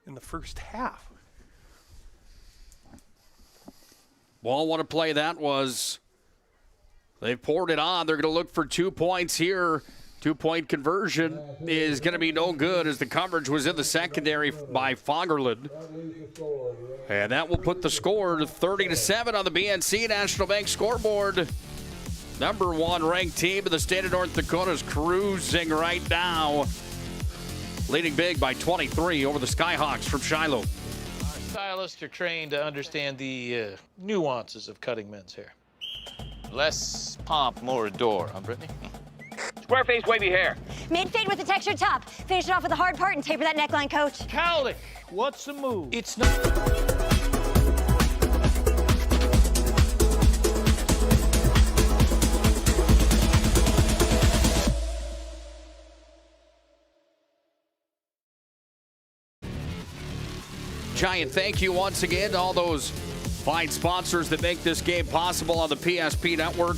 in the first half. Well, what a play that was. They poured it on. They're going to look for 2 points here. 2-point conversion is going to be no good as the coverage was in the secondary by Fagerlund. And that will put the score to 30-7 on the BNC National Bank scoreboard. Number 1 ranked team in the state of North Dakota is cruising right now. Leading big by 23 over the Skyhawks from Shiloh. Our stylists are trained to understand the nuances of cutting men's hair. Less pomp, more adore, huh, Brittany? Square face, wavy hair. Mid-fade with a textured top. Finish it off with the hard part and taper that neckline, coach. Cowlick, what's the move? It's not... Giant thank you once again to all those fine sponsors that make this game possible on the PSP Network.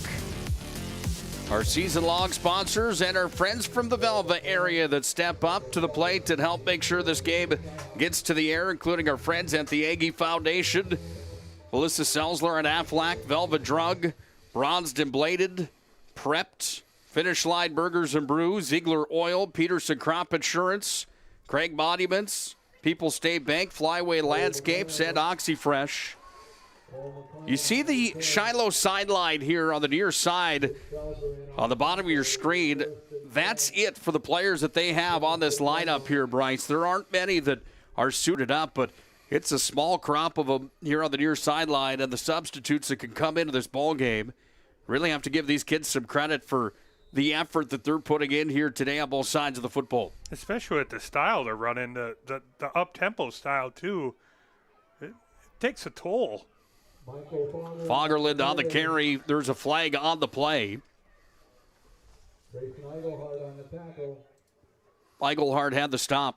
Our season-long sponsors and our friends from the Velva area that step up to the plate and help make sure this game gets to the air, including our friends at the Aggie Foundation, Melissa Selzler and Aflac, Velva Drug, Bronzed and Bladed, Prepped, Finish Line Burgers and Brews, Ziegler Oil, Peterson Crop Insurance, Craig Monuments, People's State Bank, Flyway Landscapes, and OxyFresh. You see the Shiloh sideline here on the near side on the bottom of your screen. That's it for the players that they have on this lineup here, Bryce. There aren't many that are suited up, but It's a small crop of them here on the near sideline, and the substitutes that can come into this ball game really have to give these kids some credit for the effort that they're putting in here today on both sides of the football. Especially with the style they're running, the up-tempo style, too. It takes a toll. Fagerlund on the carry. There's a flag on the play. Eigelhard had the stop.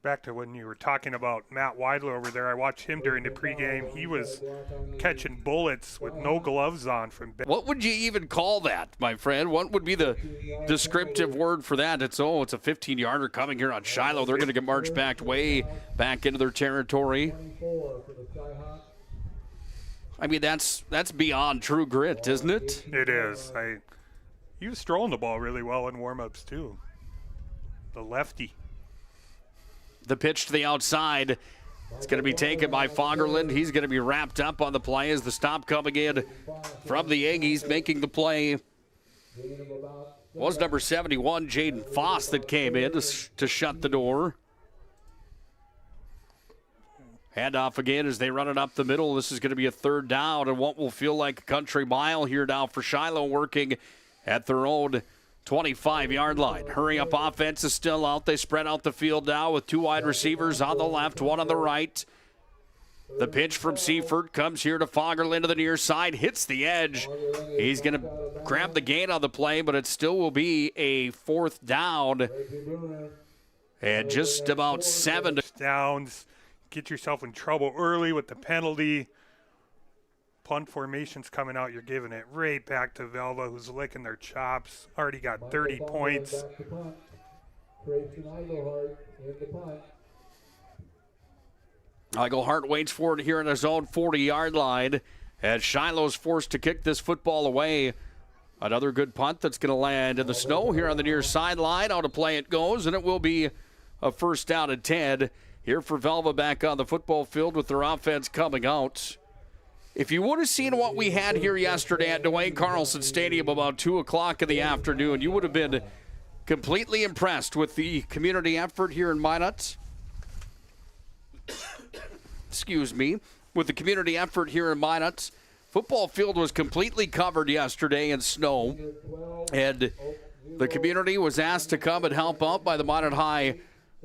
Back to when you were talking about Matt Weidler over there, I watched him during the pregame. He was catching bullets with no gloves on from. What would you even call that, my friend? What would be the descriptive word for that? It's a 15-yarder coming here on Shiloh. They're going to get marched way back into their territory. I mean, that's beyond true grit, isn't it? It is. He was throwing the ball really well in warm-ups too. The lefty. The pitch to the outside. It's going to be taken by Fagerlund. He's going to be wrapped up on the play as the stop coming in from the Aggies. Making the play was number 71, Jaden Foss, that came in to shut the door. Handoff again as they run it up the middle. This is going to be a third down and what will feel like a country mile here now for Shiloh, working at their own 25-yard line. Hurry up offense is still out. They spread out the field now with two wide receivers on the left, one on the right. The pitch from Seifert comes here to Fagerlund to the near side, hits the edge. He's going to grab the gain on the play, but it still will be a fourth down. And just about 7 downs. Get yourself in trouble early with the penalty. Punt formation's coming out. You're giving it right back to Velva, who's licking their chops. Already got 30 points. Eigelhart waits for it here in his own 40-yard line as Shiloh's forced to kick this football away. Another good punt that's going to land in the snow here on the near sideline. Out of play it goes, and it will be a first down and 10 here for Velva back on the football field with their offense coming out. If you would have seen what we had here yesterday at Dwayne Carlson Stadium about 2 o'clock in the afternoon, you would have been completely impressed with the community effort here in Minot. Excuse me. With the community effort here in Minot. Football field was completely covered yesterday in snow, and the community was asked to come and help out by the Minot High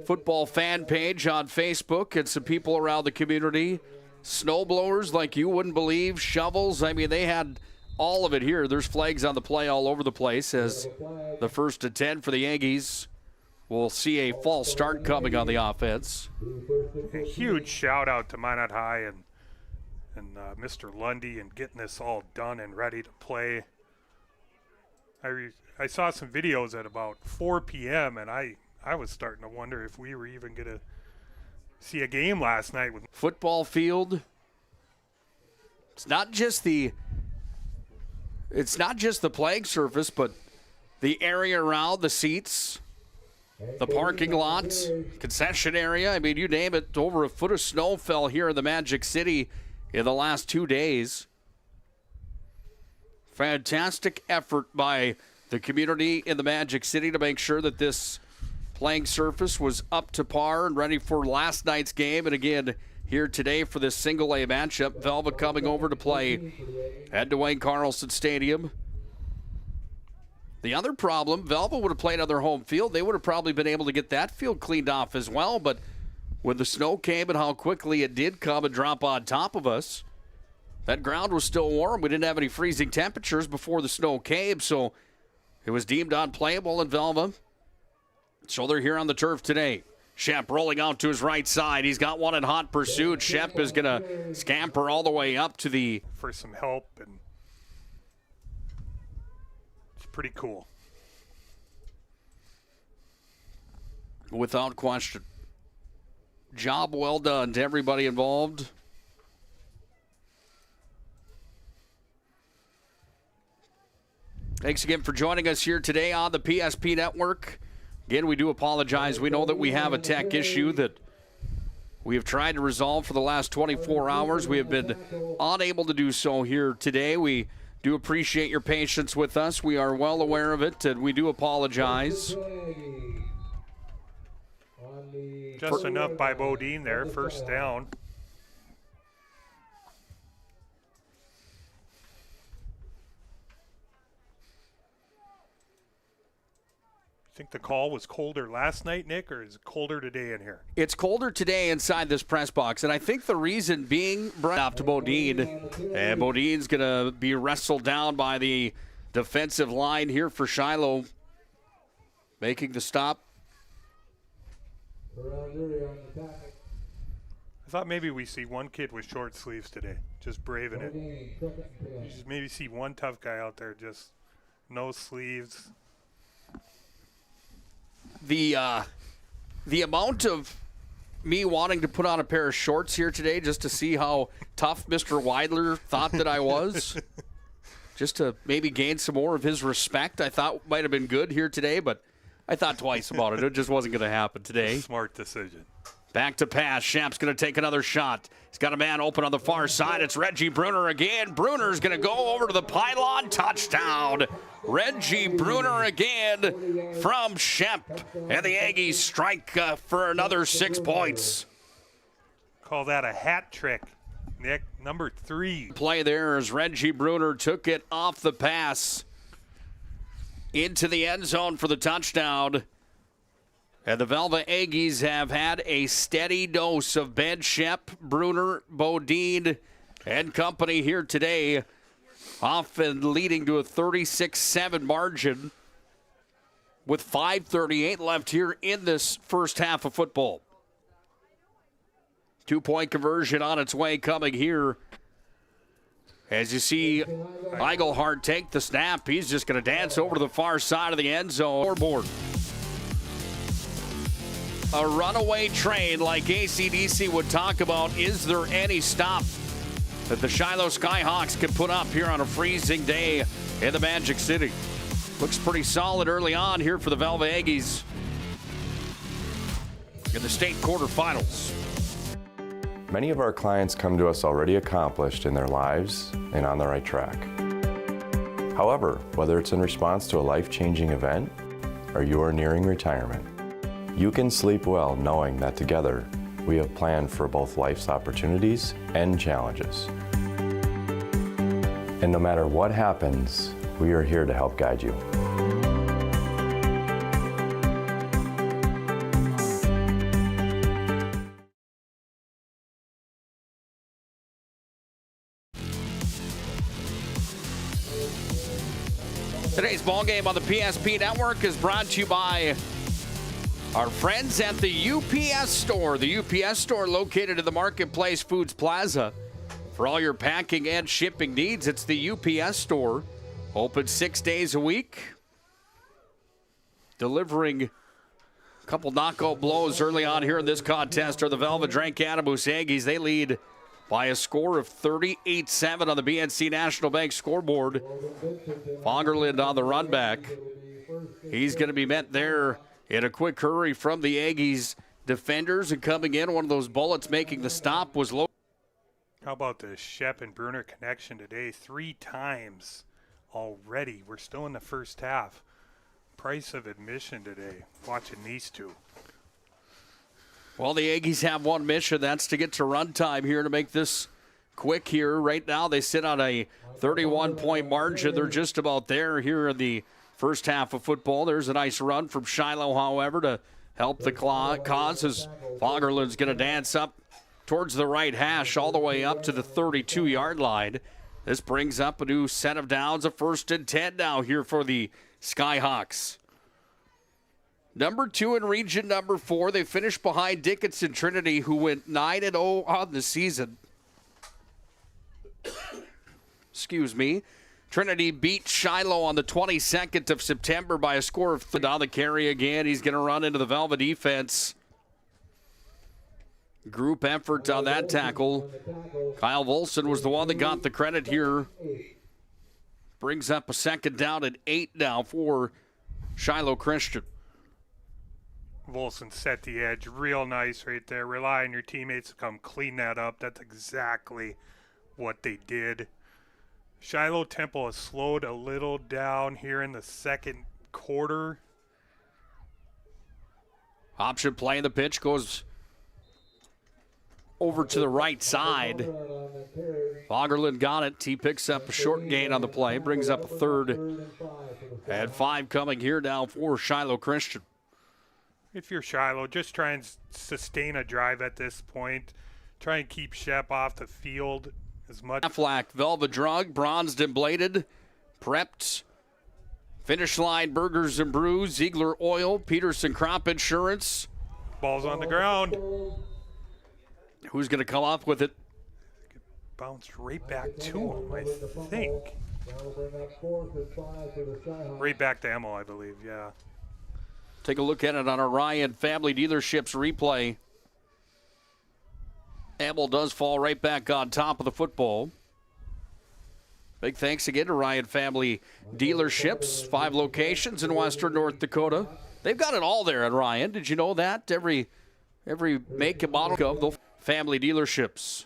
football fan page on Facebook and some people around the community. Snow blowers like you wouldn't believe, shovels. I mean, they had all of it here. There's flags on the play all over the place as the 1st and 10 for the Aggies. We'll see a false start coming on the offense. A huge shout out to Minot High and Mr. Lundy and getting this all done and ready to play. I saw some videos at about 4 p.m. and I was starting to wonder if we were even going to see a game last night. With football field, it's not just the playing surface, but the area around, the seats, the parking lot, concession area. I mean, you name it. Over a foot of snow fell here in the Magic City in the last 2 days. Fantastic effort by the community in the Magic City to make sure that this playing surface was up to par and ready for last night's game. And again, here today for this single A matchup. Velva coming over to play at Dwayne Carlson Stadium. The other problem, Velva would have played on their home field. They would have probably been able to get that field cleaned off as well. But when the snow came and how quickly it did come and drop on top of us, that ground was still warm. We didn't have any freezing temperatures before the snow came, so it was deemed unplayable in Velva. So they're here on the turf today. Shep rolling out to his right side. He's got one in hot pursuit. Shep is going to scamper all the way up to the... for some help, and it's pretty cool. Without question. Job well done to everybody involved. Thanks again for joining us here today on the PSP Network. Again, we do apologize. We know that we have a tech issue that we have tried to resolve for the last 24 hours. We have been unable to do so here today. We do appreciate your patience with us. We are well aware of it, and we do apologize. Just enough by Bodine there, first down. Think the call was colder last night, Nick, or is it colder today in here? It's colder today inside this press box, and I think the reason being brought up to Bodine, and Bodine's going to be wrestled down by the defensive line here for Shiloh, making the stop. I thought maybe we see one kid with short sleeves today, just braving it. You just maybe see one tough guy out there, just no sleeves. The amount of me wanting to put on a pair of shorts here today just to see how tough Mr. Weidler thought that I was, just to maybe gain some more of his respect, I thought might have been good here today, but I thought twice about it. It just wasn't going to happen today. Smart decision. Back to pass. Shap's going to take another shot. He's got a man open on the far side. It's Reggie Bruner again. Bruner's going to go over to the pylon. Touchdown. Reggie Bruner again from Shep. And the Aggies strike for another 6 points. Call that a hat trick, Nick. Number 3. Play there as Reggie Bruner took it off the pass into the end zone for the touchdown. And the Velva-Aggies have had a steady dose of Ben Shep, Bruner, Bodine, and company here today, often leading to a 36-7 margin with 5:38 left here in this first half of football. 2-point conversion on its way coming here. As you see Eigelhart take the snap, he's just going to dance over to the far side of the end zone. Scoreboard. A runaway train like AC/DC would talk about. Is there any stop that the Shiloh Skyhawks can put up here on a freezing day in the Magic City? Looks pretty solid early on here for the Velva-Aggies in the state quarterfinals. Many of our clients come to us already accomplished in their lives and on the right track. However, whether it's in response to a life-changing event or you are nearing retirement, you can sleep well knowing that together we have planned for both life's opportunities and challenges. And no matter what happens, we are here to help guide you. Today's ball game on the PSP Network is brought to you by our friends at the UPS Store. The UPS Store located in the Marketplace Foods Plaza. For all your packing and shipping needs, it's the UPS Store. Open 6 days a week. Delivering a couple knockout blows early on here in this contest are the Velva-Drank-Animus Aggies. They lead by a score of 38-7 on the BNC National Bank scoreboard. Fagerlund on the run back. He's going to be met there in a quick hurry from the Aggies defenders, and coming in, one of those bullets making the stop was low. How about the Shep and Bruner connection today? 3 times already. We're still in the first half. Price of admission today, watching these two. Well, the Aggies have one mission. That's to get to run time here to make this quick here. Right now, they sit on a 31-point margin. They're just about there here in the first half of football. There's a nice run from Shiloh, however, to help the cause as Fagerlund's going to dance up towards the right hash all the way up to the 32-yard line. This brings up a new set of downs, a 1st and 10 now here for the Skyhawks. Number 2 in region number 4. They finished behind Dickinson Trinity, who went 9-0 on the season. Excuse me. Trinity beat Shiloh on the 22nd of September by a score of 3. Down the carry again. He's going to run into the Velva defense. Group effort on that tackle. Kyle Volson was the one that got the credit here. Brings up a 2nd down and 8 now for Shiloh Christian. Volson set the edge real nice right there. Rely on your teammates to come clean that up. That's exactly what they did. Shiloh Temple has slowed a little down here in the second quarter. Option play, the pitch goes over to the right side. Fagerlund got it. He picks up a short gain on the play, brings up a third. And 5 coming here now for Shiloh Christian. If you're Shiloh, just try and sustain a drive at this point. Try and keep Shep off the field as much. Aflac, Velva drug, bronzed and bladed, prepped. Finish line, Burgers and Brews, Ziegler Oil, Peterson Crop Insurance. Ball's on the ground. Who's going to come up with it? Bounced right back to him, I think. Right back to Emil, I believe, yeah. Take a look at it on our Ryan Family Dealerships replay. Emil does fall right back on top of the football. Big thanks again to Ryan Family Dealerships, 5 locations in western North Dakota. They've got it all there at Ryan. Did you know that? Every make and model of the Family Dealerships.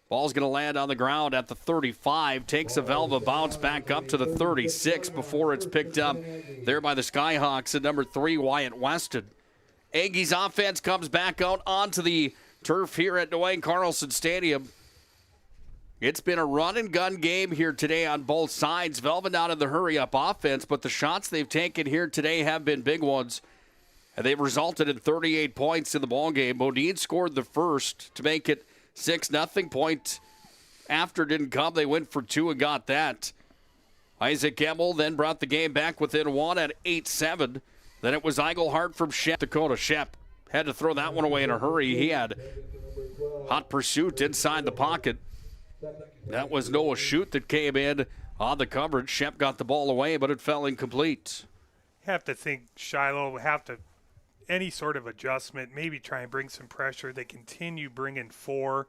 Ball's going to land on the ground at the 35. Takes a Velva bounce back up to the 36 before it's picked up there by the Skyhawks at number 3, Wyatt Weston. Aggies offense comes back out onto the turf here at Dwayne Carlson Stadium. It's been a run-and-gun game here today on both sides. Velva not in the hurry-up offense, but the shots they've taken here today have been big ones. And they've resulted in 38 points in the ballgame. Bodine scored the first to make it 6-0. Point after didn't come. They went for 2 and got that. Isaac Emmel then brought the game back within 1 at 8-7. Then it was Eigelhart from Shep. Dakota Shep had to throw that one away in a hurry. He had hot pursuit inside the pocket. That was Noah Shute that came in on the coverage. Shep got the ball away, but it fell incomplete. You have to think Shiloh will have to, any sort of adjustment, maybe try and bring some pressure. They continue bringing 4.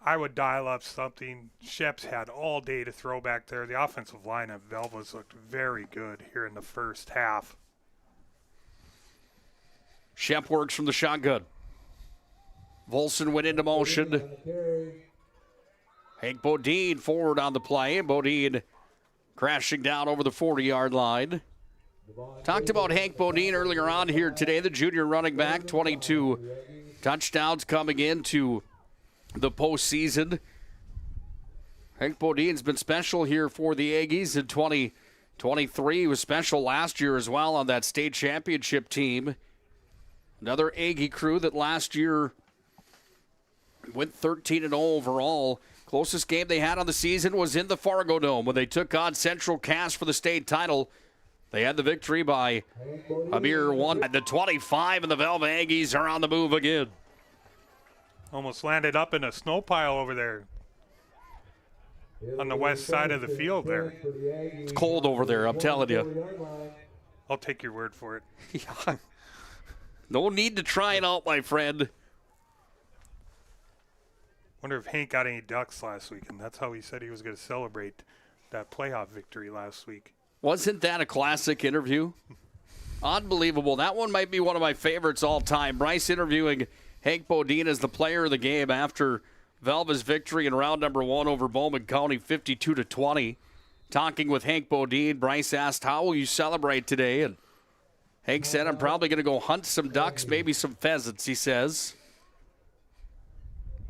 I would dial up something. Shep's had all day to throw back there. The offensive line of Velva's looked very good here in the first half. Shep works from the shotgun. Volson went into motion. Hank Bodine forward on the play, and Bodine crashing down over the 40-yard line. Talked about Hank Bodine earlier on here today, the junior running back, 22 touchdowns coming into the postseason. Hank Bodine's been special here for the Aggies in 2023. He was special last year as well on that state championship team. Another Aggie crew that last year went 13-0 overall. Closest game they had on the season was in the Fargo Dome when they took on Central Cass for the state title. They had the victory by a mere 1 at the 25, and the Velva Aggies are on the move again. Almost landed up in a snow pile over there on the west side of the field there. It's cold over there, I'm telling you. I'll take your word for it. Yeah. No need to try it out, my friend. Wonder if Hank got any ducks last week, and that's how he said he was going to celebrate that playoff victory last week. Wasn't that a classic interview? Unbelievable. That one might be one of my favorites all time. Bryce interviewing Hank Bodine as the player of the game after Velva's victory in round number 1 over Bowman County, 52-20. Talking with Hank Bodine, Bryce asked, how will you celebrate today? And Hank said, I'm probably going to go hunt some ducks, maybe some pheasants, he says.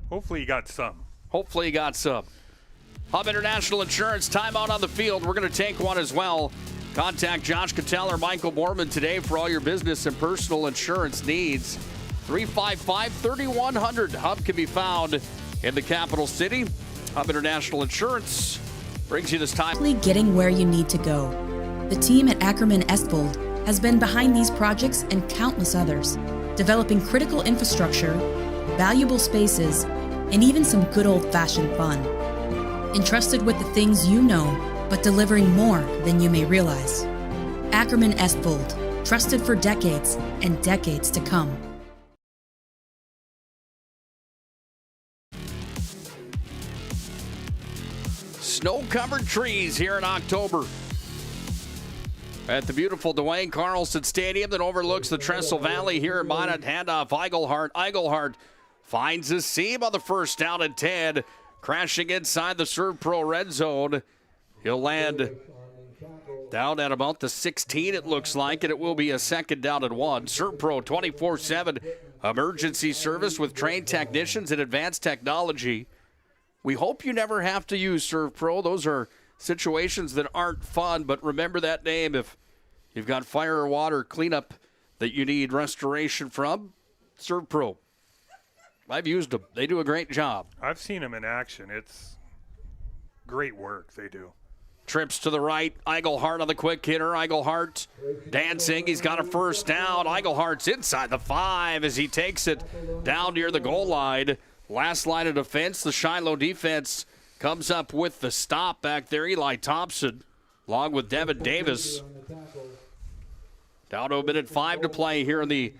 Hopefully you got some. Hopefully you got some. Hub International Insurance, timeout on the field. We're going to take one as well. Contact Josh Cattell or Michael Borman today for all your business and personal insurance needs. 355-3100. Hub can be found in the capital city. Hub International Insurance brings you this time. Getting where you need to go. The team at Ackerman Estvold has been behind these projects and countless others, developing critical infrastructure, valuable spaces, and even some good old-fashioned fun. Entrusted with the things you know, but delivering more than you may realize. Ackerman Estvold, trusted for decades and decades to come. Snow-covered trees here in October at the beautiful Dwayne Carlson Stadium that overlooks the Trestle Valley here in Minot. Handoff Eigelhart. Eigelhart finds a seam on the first down and 10. Crashing inside the Serve Pro red zone. He'll land Down at about the 16, it looks like, and it will be a second down and 1. ServPro 24/7 emergency service with trained technicians and advanced technology. We hope you never have to use ServPro. Those are situations that aren't fun, but remember that name if you've got fire or water cleanup that you need restoration from. ServPro. I've used them. They do a great job. I've seen them in action. It's great work they do. Trips to the right. Eigelhart on the quick hitter. Eigelhart dancing. He's got a first down. Eigelhart's inside the 5 as he takes it down near the goal line. Last line of defense. The Shiloh defense comes up with the stop back there. Eli Thompson along with Devin Davis. Down to a minute 5 to play here in the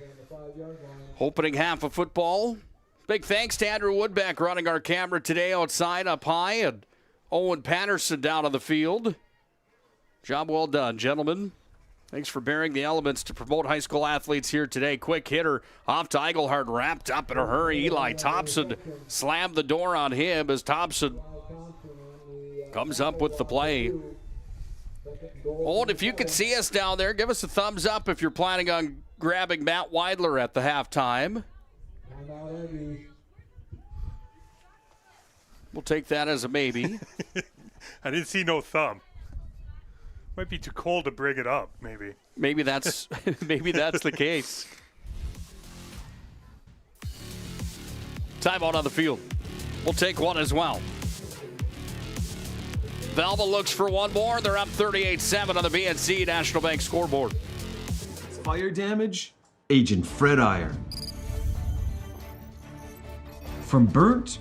opening half of football. Big thanks to Andrew Woodbeck running our camera today outside up high, and Owen Patterson down on the field. Job well done, gentlemen. Thanks for bearing the elements to promote high school athletes here today. Quick hitter off to Eigelhart, wrapped up in a hurry. Eli Thompson slammed the door on him as Thompson comes up with the play. Owen, if you can see us down there, give us a thumbs up if you're planning on grabbing Matt Weidler at the halftime. We'll take that as a maybe. I didn't see no thumb. Might be too cold to bring it up, maybe. Maybe that's the case. Timeout on the field. We'll take one as well. Velva looks for one more. They're up 38-7 on the BNC National Bank scoreboard. Fire damage, Agent Fred Iyer. From burnt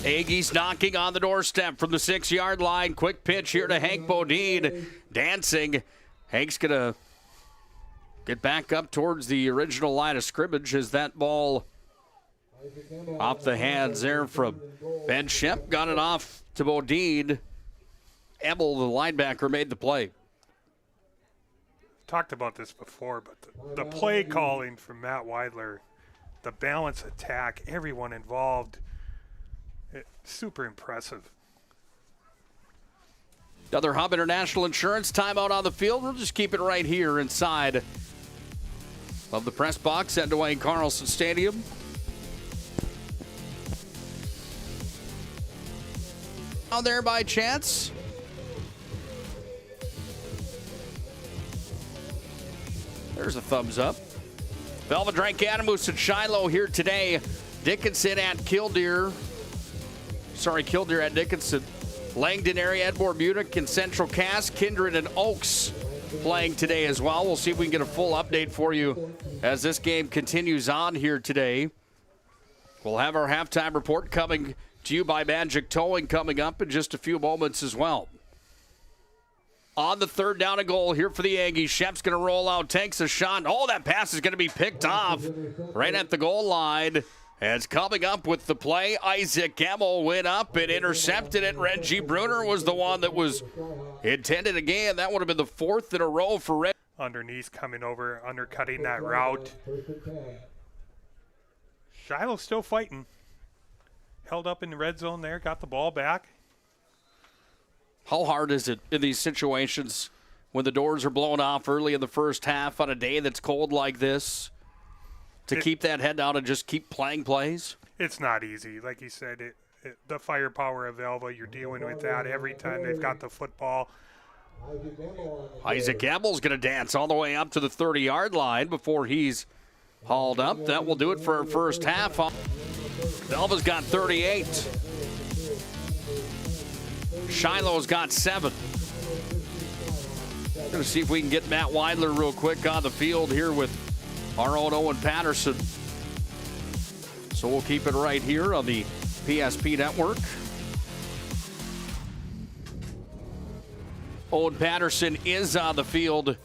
Aggies knocking on the doorstep from the 6-yard line. Quick pitch here to Hank Bodine. Dancing. Hank's going to get back up towards the original line of scrimmage as that ball off the hands there from Ben Shemp. Got it off to Bodine. Ebel, the linebacker, made the play. Talked about this before, but the play calling from Matt Weidler, the balance attack, everyone involved, super impressive. Another Hub International Insurance timeout on the field. We'll just keep it right here inside of the press box at Dwayne Carlson Stadium. Out there by chance? There's a thumbs up. Velva-D-A-G Animus at Shiloh here today. Dickinson at Killdeer at Dickinson. Langdon area, Edmore Munich, and Central Cass, Kindred, and Oaks playing today as well. We'll see if we can get a full update for you as this game continues on here today. We'll have our halftime report coming to you by Magic Towing coming up in just a few moments as well. On the third down and goal here for the Aggies. Shep's going to roll out, takes a shot. Oh, that pass is going to be picked off right at the goal line. As coming up with the play, Isaac Gemmel went up and intercepted it. Reggie Bruner was the one that was intended again. That would have been the fourth in a row for Reggie. Underneath, coming over, undercutting that route. Shiloh's still fighting. Held up in the red zone there, got the ball back. How hard is it in these situations when the doors are blown off early in the first half on a day that's cold like this to keep that head down and just keep playing plays? It's not easy. Like you said, the firepower of Velva, you're dealing with that every time they've got the football. Isaac Gamble's going to dance all the way up to the 30-yard line before he's hauled up. That will do it for our first half. Velva's got 38. Shiloh's got 7. Going to see if we can get Matt Weidler real quick on the field here with our own Owen Patterson. So we'll keep it right here on the PSP network. Owen Patterson is on the field. All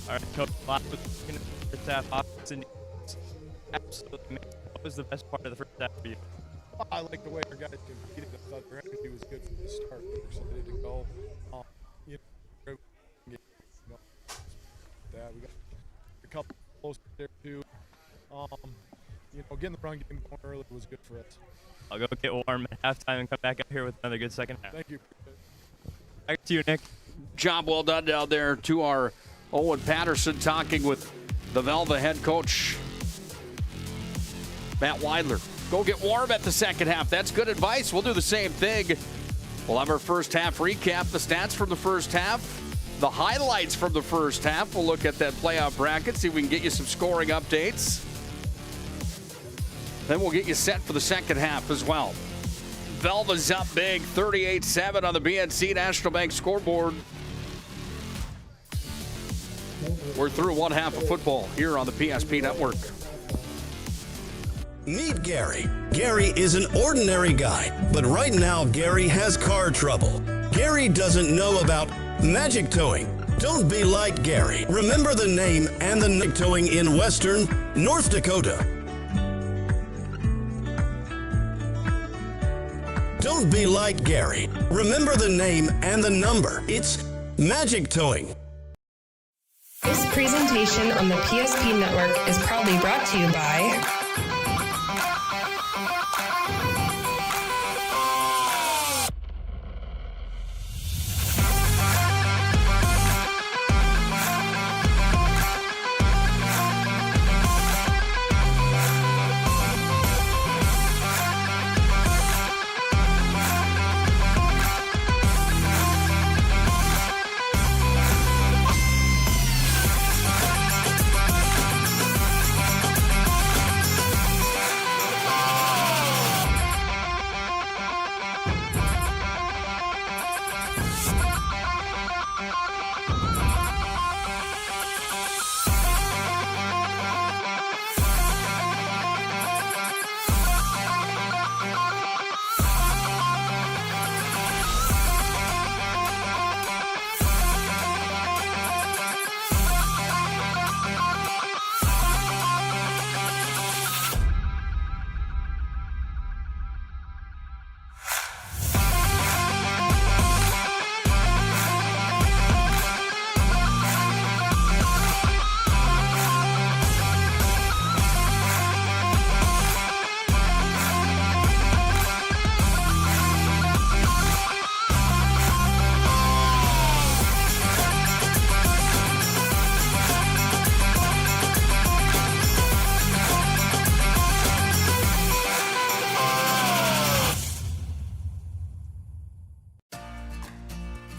right, Coach. First half, absolutely. What was the best part of the first half for you? I like the way our guys competed. I thought their energy was good from the start. They were excited to go. We got a couple close there too. Getting the run game going early was good for us. I'll go get warm at halftime and come back out here with another good second half. Thank you. Back to you, Nick. Job well done down there to our Owen Patterson, talking with the Velva head coach, Matt Weidler. Go get warm at the second half. That's good advice. We'll do the same thing. We'll have our first half recap, the stats from the first half, the highlights from the first half. We'll look at that playoff bracket, see if we can get you some scoring updates. Then we'll get you set for the second half as well. Velva's up big, 38-7 on the BNC National Bank scoreboard. We're through one half of football here on the PSP Network. Meet Gary. Gary is an ordinary guy, but right now Gary has car trouble. Gary doesn't know about magic towing. Don't be like Gary. Remember the name and the magic towing in Western North Dakota. Don't be like Gary. Remember the name and the number. It's magic towing. This presentation on the PSP Network is proudly brought to you by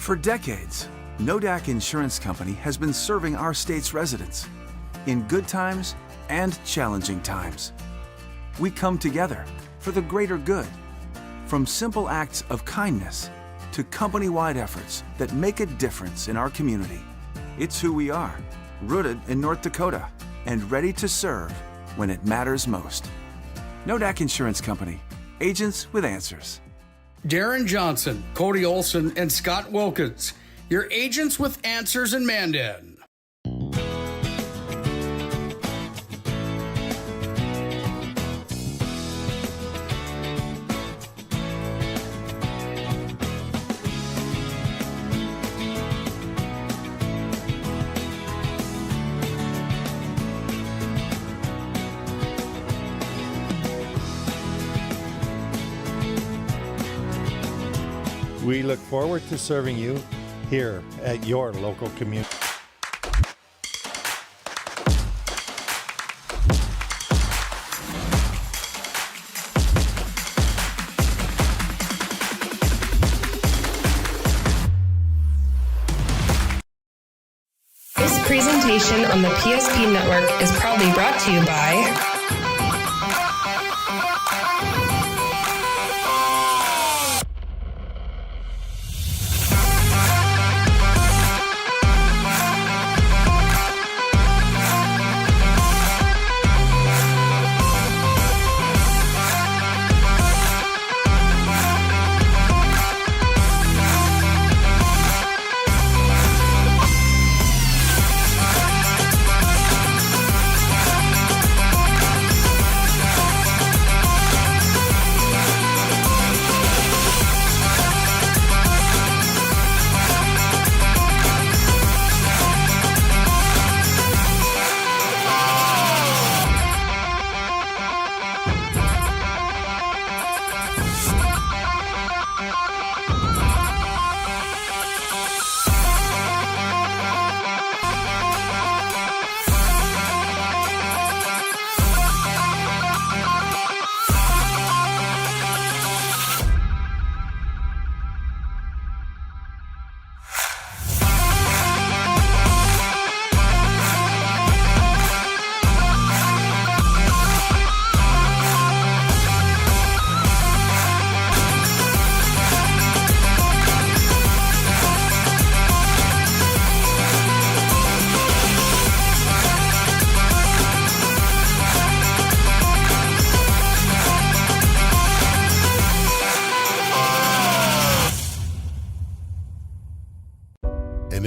For decades, Nodak Insurance Company has been serving our state's residents in good times and challenging times. We come together for the greater good, from simple acts of kindness to company-wide efforts that make a difference in our community. It's who we are, rooted in North Dakota and ready to serve when it matters most. Nodak Insurance Company, agents with answers. Darren Johnson, Cody Olson, and Scott Wilkins, your agents with answers in Mandan. We look forward to serving you here at your local community. This presentation on the PSP Network is proudly brought to you by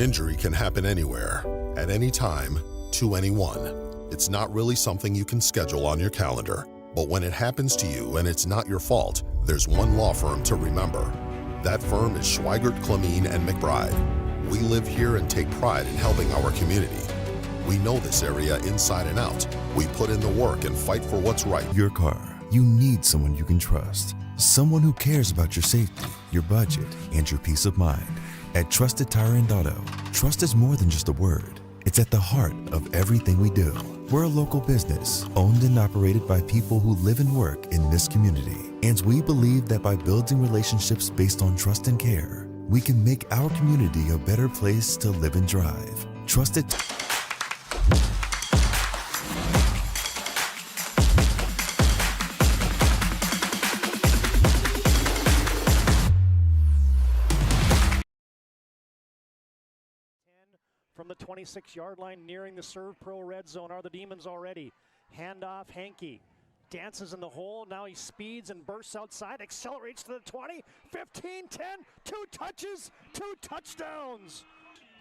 injury can happen anywhere, at any time, to anyone. It's not really something you can schedule on your calendar. But when it happens to you and it's not your fault, there's one law firm to remember. That firm is Schweigert, Clemene, and McBride. We live here and take pride in helping our community. We know this area inside and out. We put in the work and fight for what's right. Your car, you need someone you can trust. Someone who cares about your safety, your budget, and your peace of mind. At Trusted Tire and Auto, trust is more than just a word. It's at the heart of everything we do. We're a local business, owned and operated by people who live and work in this community. And we believe that by building relationships based on trust and care, we can make our community a better place to live and drive. Trusted. From the 26-yard line, nearing the Serve Pro red zone, are the Demons already. Handoff, Hankey dances in the hole. Now he speeds and bursts outside, accelerates to the 20, 15, 10, 2 touches, 2 touchdowns.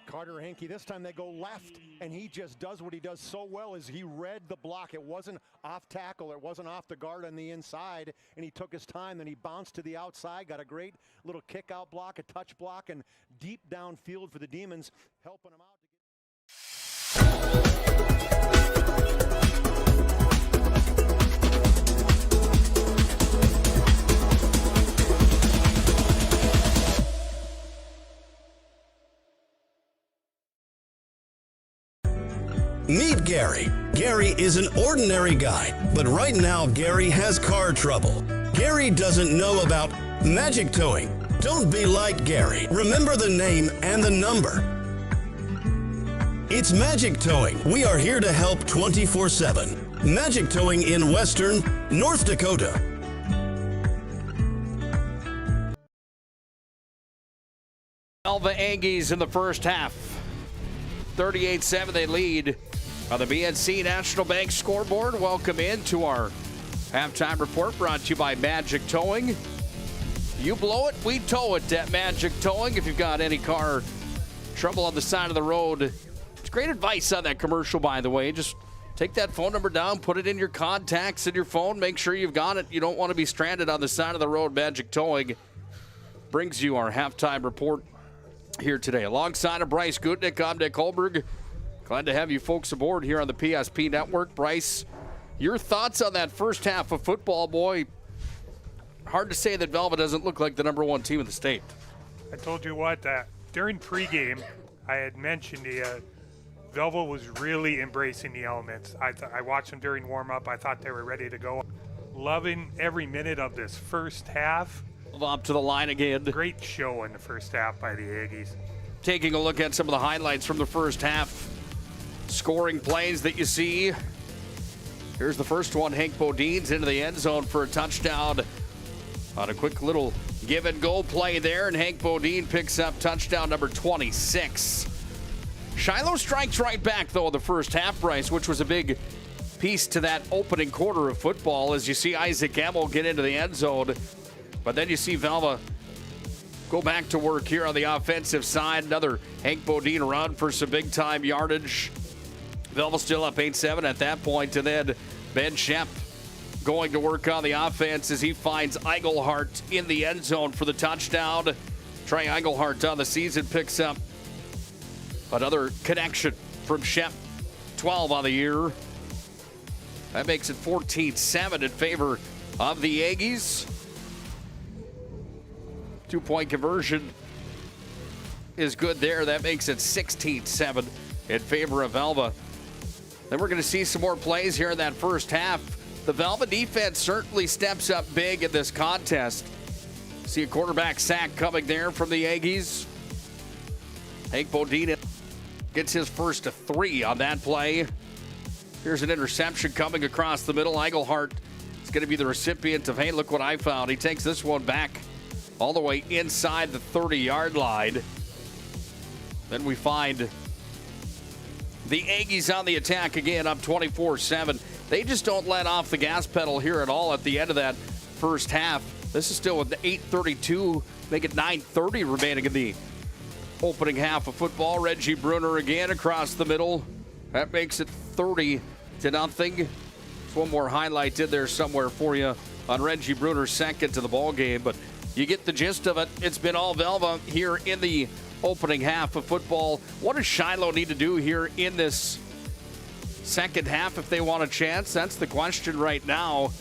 Carter Hankey, this time they go left, and he just does what he does so well is he read the block. It wasn't off tackle, it wasn't off the guard on the inside, and he took his time, then he bounced to the outside, got a great little kick-out block, a touch block, and deep downfield for the Demons, helping him out. Meet Gary. Gary is an ordinary guy, but right now Gary has car trouble. Gary doesn't know about magic towing. Don't be like Gary. Remember the name and the number. It's Magic Towing. We are here to help 24/7. Magic Towing in Western North Dakota. Velva Aggies in the first half. 38-7 they lead on the BNC National Bank scoreboard. Welcome into our halftime report brought to you by Magic Towing. You blow it, we tow it at Magic Towing. If you've got any car trouble on the side of the road, it's great advice on that commercial, by the way. Just take that phone number down, put it in your contacts in your phone, make sure you've got it. You don't want to be stranded on the side of the road. Magic Towing brings you our halftime report here today. Alongside of Bryce Gutknecht, I'm Nick Hulberg. Glad to have you folks aboard here on the PSP Network. Bryce, your thoughts on that first half of football, boy? Hard to say that Velva doesn't look like the number one team in the state. I told you what, during pregame, I had mentioned Velva was really embracing the elements. I watched them during warm-up. I thought they were ready to go. Loving every minute of this first half. Up to the line again. Great show in the first half by the Aggies. Taking a look at some of the highlights from the first half. Scoring plays that you see. Here's the first one. Hank Bodine's into the end zone for a touchdown on a quick little give and go play there, and Hank Bodine picks up touchdown number 26. Shiloh strikes right back, though, in the first half, Bryce, which was a big piece to that opening quarter of football, as you see Isaac Emmel get into the end zone. But then you see Velva go back to work here on the offensive side. Another Hank Bodine run for some big-time yardage. Velva still up 8-7 at that point, and then Ben Shep going to work on the offense as he finds Eigelhart in the end zone for the touchdown. Trey Eigelhart on the season picks up another connection from Shep, 12 on the year. That makes it 14-7 in favor of the Aggies. 2-point conversion is good there. That makes it 16-7 in favor of Velva. Then we're going to see some more plays here in that first half. The Velva defense certainly steps up big in this contest. See a quarterback sack coming there from the Aggies. Hank Bodine gets his first of 3 on that play. Here's an interception coming across the middle. Eigelhart is going to be the recipient of, hey, look what I found. He takes this one back all the way inside the 30-yard line. Then we find the Aggies on the attack again, up 24-7. They just don't let off the gas pedal here at all at the end of that first half. This is still with 8:32, make it 9:30 remaining in the opening half of football. Reggie Brunner again across the middle. That makes it 30-0. There's one more highlight in there somewhere for you on Reggie Brunner's second to the ball game, but you get the gist of it. It's been all Velva here in the opening half of football. What does Shiloh need to do here in this second half if they want a chance? That's the question right now.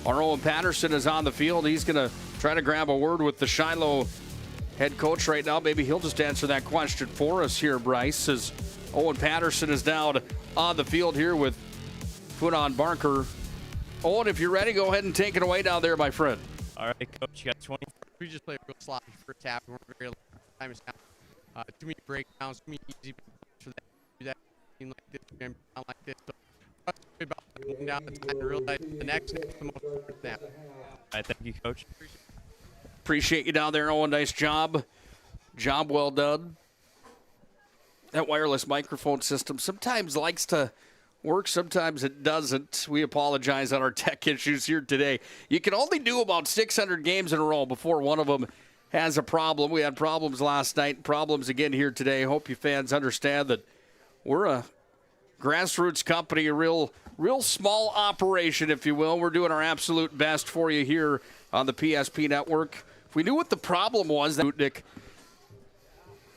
Our Owen Patterson is on the field. He's going to try to grab a word with the Shiloh head coach right now. Maybe he'll just answer that question for us here, Bryce, as Owen Patterson is down on the field here with foot on Barker. Owen, if you're ready, go ahead and take it away down there, my friend. All right, Coach, you got 20. We just played real sloppy first half. We weren't very time is down. Too many breakdowns, too many easy for that. Do that like this, down like this. So about going down the time to realize the next the most important snap. All right, thank you, Coach. Appreciate you down there, Owen. Nice job. Job well done. That wireless microphone system sometimes likes to work, sometimes it doesn't. We apologize on our tech issues here today. You can only do about 600 games in a row before one of them has a problem. We had problems last night, problems again here today. Hope you fans understand that we're a grassroots company, a real small operation, if you will. We're doing our absolute best for you here on the PSP network. If we knew what the problem was, Nick,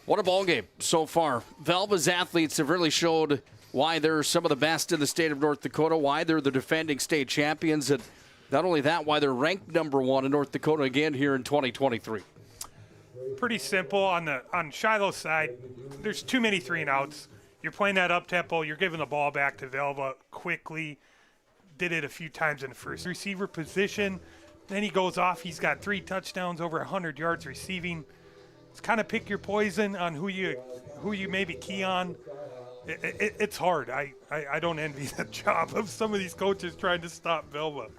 what a ball game so far. Velva's athletes have really showed why they're some of the best in the state of North Dakota, why they're the defending state champions, and not only that, why they're ranked number one in North Dakota again here in 2023. Pretty simple on Shiloh's side. There's too many 3-and-outs. You're playing that up-tempo. You're giving the ball back to Velva quickly. Did it a few times in the first receiver position. Then he goes off. He's got 3 touchdowns, over 100 yards receiving. It's kind of pick your poison on who you maybe key on. It's hard. I don't envy the job of some of these coaches trying to stop Velva.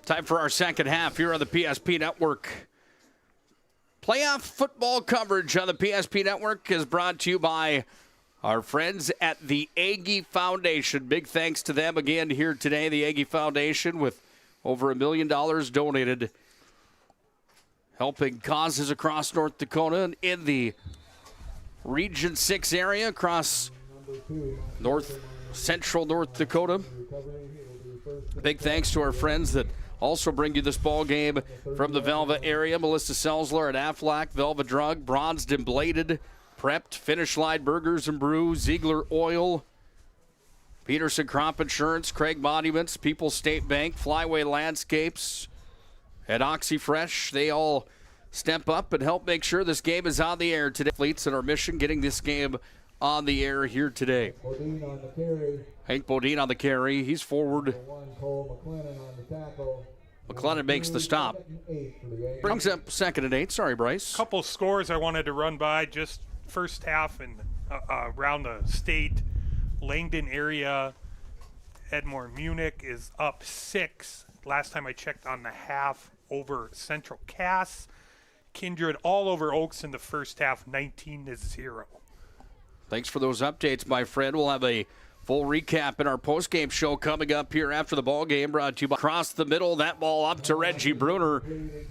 Time for our second half here on the PSP Network. Playoff football coverage on the PSP Network is brought to you by our friends at the Aggie Foundation. Big thanks to them again here today. The Aggie Foundation with over $1 million donated, helping causes across North Dakota and in the Region 6 area across central North Dakota. Big thanks to our friends that also bring you this ball game from the Velva area. Melissa Selzler at Aflac, Velva Drug, Bronzed and Bladed, Prepped, Finish Line Burgers and Brew, Ziegler Oil, Peterson Crop Insurance, Craig Monuments, People's State Bank, Flyway Landscapes, and OxyFresh. They all step up and help make sure this game is on the air today. Fleets and our mission getting this game on the air here today. Hank Bodine on the carry. He's forward. McLennan makes the stop. Brings up 2nd and 8. Sorry, Bryce. Couple scores I wanted to run by just first half and around the state. Langdon area, Edmore Munich is up 6. Last time I checked on the half over Central Cass. Kindred all over Oaks in the first half, 19-0. Thanks for those updates, my friend. We'll have a full recap in our postgame show coming up here after the ball game, brought to you by across the middle. That ball up to Reggie Brunner.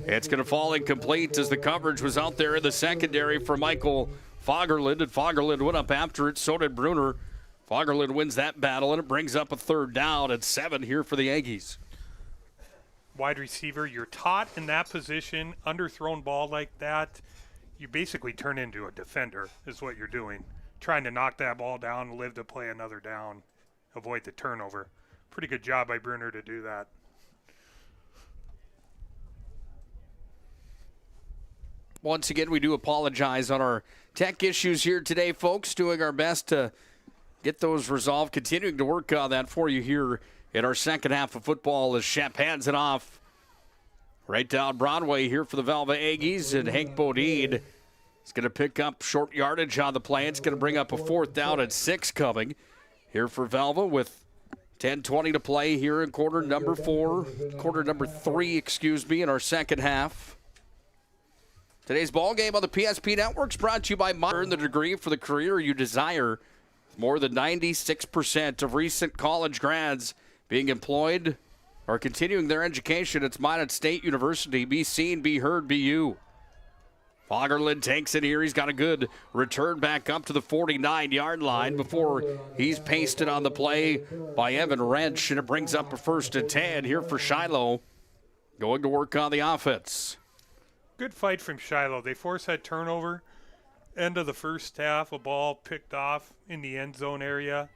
It's going to fall incomplete as the coverage was out there in the secondary for Michael Fagerlund, and Fagerlund went up after it. So did Brunner. Fagerlund wins that battle, and it brings up a 3rd down at 7 here for the Aggies. Wide receiver, you're taught in that position, underthrown ball like that, you basically turn into a defender is what you're doing. Trying to knock that ball down, live to play another down, avoid the turnover. Pretty good job by Brunner to do that. Once again, we do apologize on our tech issues here today, folks. Doing our best to get those resolved. Continuing to work on that for you here in our second half of football as Shep hands it off right down Broadway here for the Velva Aggies, and Hank Bodine is going to pick up short yardage on the play. It's going to bring up a 4th down and 6 coming here for Velva with 10:20 to play here in quarter number 3, in our second half. Today's ball game on the PSP Network is brought to you by Earn the degree for the career you desire. More than 96% of recent college grads being employed or continuing their education. It's Minot State University. Be seen, be heard, be you. Fagerlund takes it here. He's got a good return back up to the 49-yard line before he's pasted on the play by Evan Wrench, and it brings up a 1st and 10 here for Shiloh. Going to work on the offense. Good fight from Shiloh. They force that turnover. End of the first half, a ball picked off in the end zone area.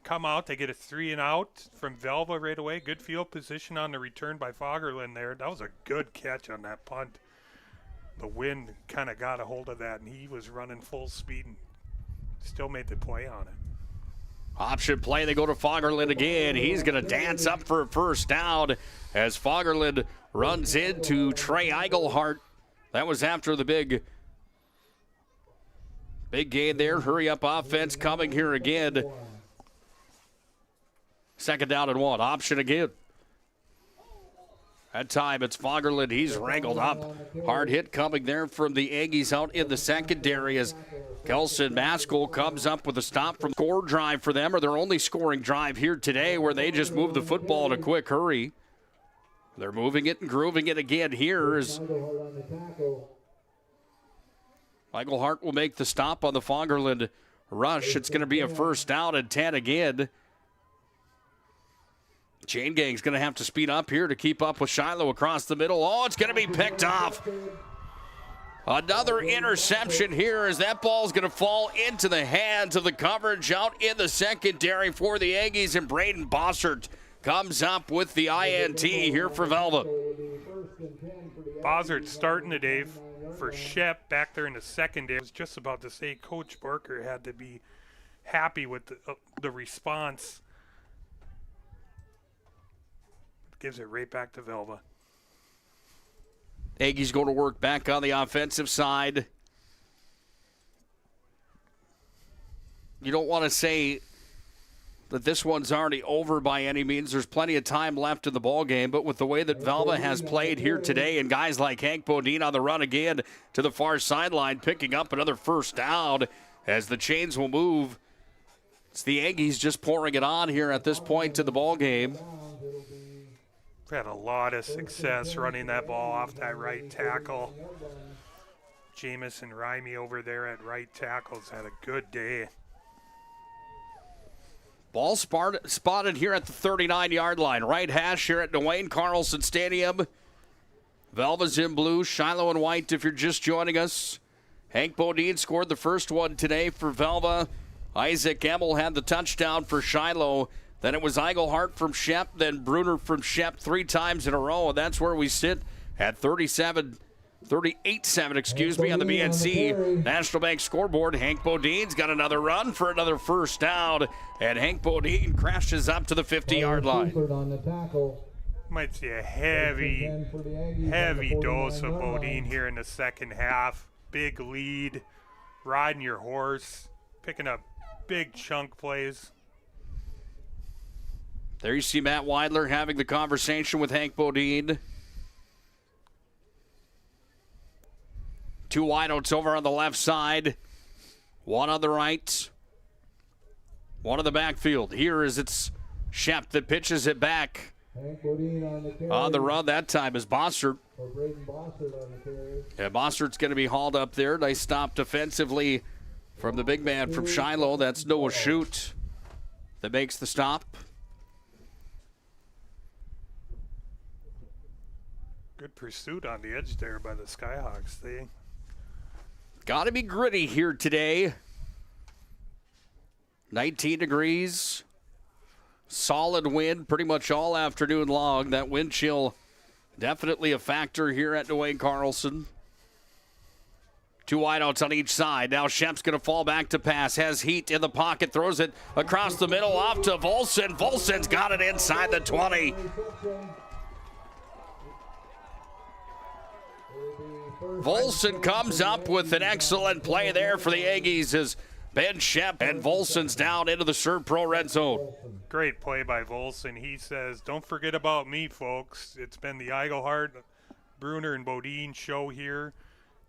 Come out, they get a 3-and-out from Velva right away. Good field position on the return by Fagerlund there. That was a good catch on that punt. The wind kind of got a hold of that, and he was running full speed and still made the play on it. Option play, they go to Fagerlund again. He's going to dance up for a 1st down as Fagerlund runs into Trey Eigelhart. That was after the big gain there. Hurry up offense coming here again. 2nd down and 1. Option again. That time it's Fagerlund. He's wrangled up. Hard hit coming there from the Aggies out in the secondary as Kelson Maskell comes up with a stop from score drive for them, or their only scoring drive here today, where they just move the football in a quick hurry. They're moving it and grooving it again here as Eigelhart will make the stop on the Fagerlund rush. It's going to be a 1st down and 10 again. Chain Gang's going to have to speed up here to keep up with Shiloh across the middle. Oh, it's going to be picked off. Another interception here as that ball's going to fall into the hands of the coverage out in the secondary for the Aggies, and Braden Bossert comes up with the INT here for Velva. Bossert starting today for Shep back there in the secondary. I was just about to say Coach Barker had to be happy with the response. Gives it right back to Velva. Aggies going to work back on the offensive side. You don't want to say that this one's already over by any means. There's plenty of time left in the ball game, but with the way that Velva has played here today, and guys like Hank Bodine on the run again to the far sideline, picking up another 1st down as the chains will move. It's the Aggies just pouring it on here at this point in the ball game. Had a lot of success running that ball off that right tackle. Jamison Rimey over there at right tackles had a good day. Ball spotted here at the 39-yard line. Right hash here at Dwayne Carlson Stadium. Velva's in blue, Shiloh in white if you're just joining us. Hank Bodine scored the first one today for Velva. Isaac Emmel had the touchdown for Shiloh. Then it was Eigelhart from Shep, then Bruner from Shep 3 times in a row. And that's where we sit at 38-7, on the BNC National Bank scoreboard. Hank Bodine's got another run for another 1st down. And Hank Bodine crashes up to the 50-yard line. Might see a heavy dose of Bodine here in the second half. Big lead, riding your horse, picking up big chunk plays. There you see Matt Weidler having the conversation with Hank Bodine. 2 wideouts over on the left side. 1 on the right. 1 in the backfield. Here is it's Shep that pitches it back. On the run that time is Bossert. Yeah, Bossert's going to be hauled up there. Nice stop defensively from the big man from Shiloh. That's Noah Shute that makes the stop. Good pursuit on the edge there by the Skyhawks. They got to be gritty here today. 19 degrees. Solid wind pretty much all afternoon long. That wind chill definitely a factor here at Dwayne Carlson. 2 wideouts on each side. Now Shep's going to fall back to pass. Has heat in the pocket. Throws it across the middle off to Volson. Volson's got it inside the 20. Volson comes up with an excellent play there for the Aggies as Ben Shep and Volson's down into the Serve Pro red zone. Great play by Volson. He says, don't forget about me, folks. It's been the Eigelhart, Bruner, and Bodine show here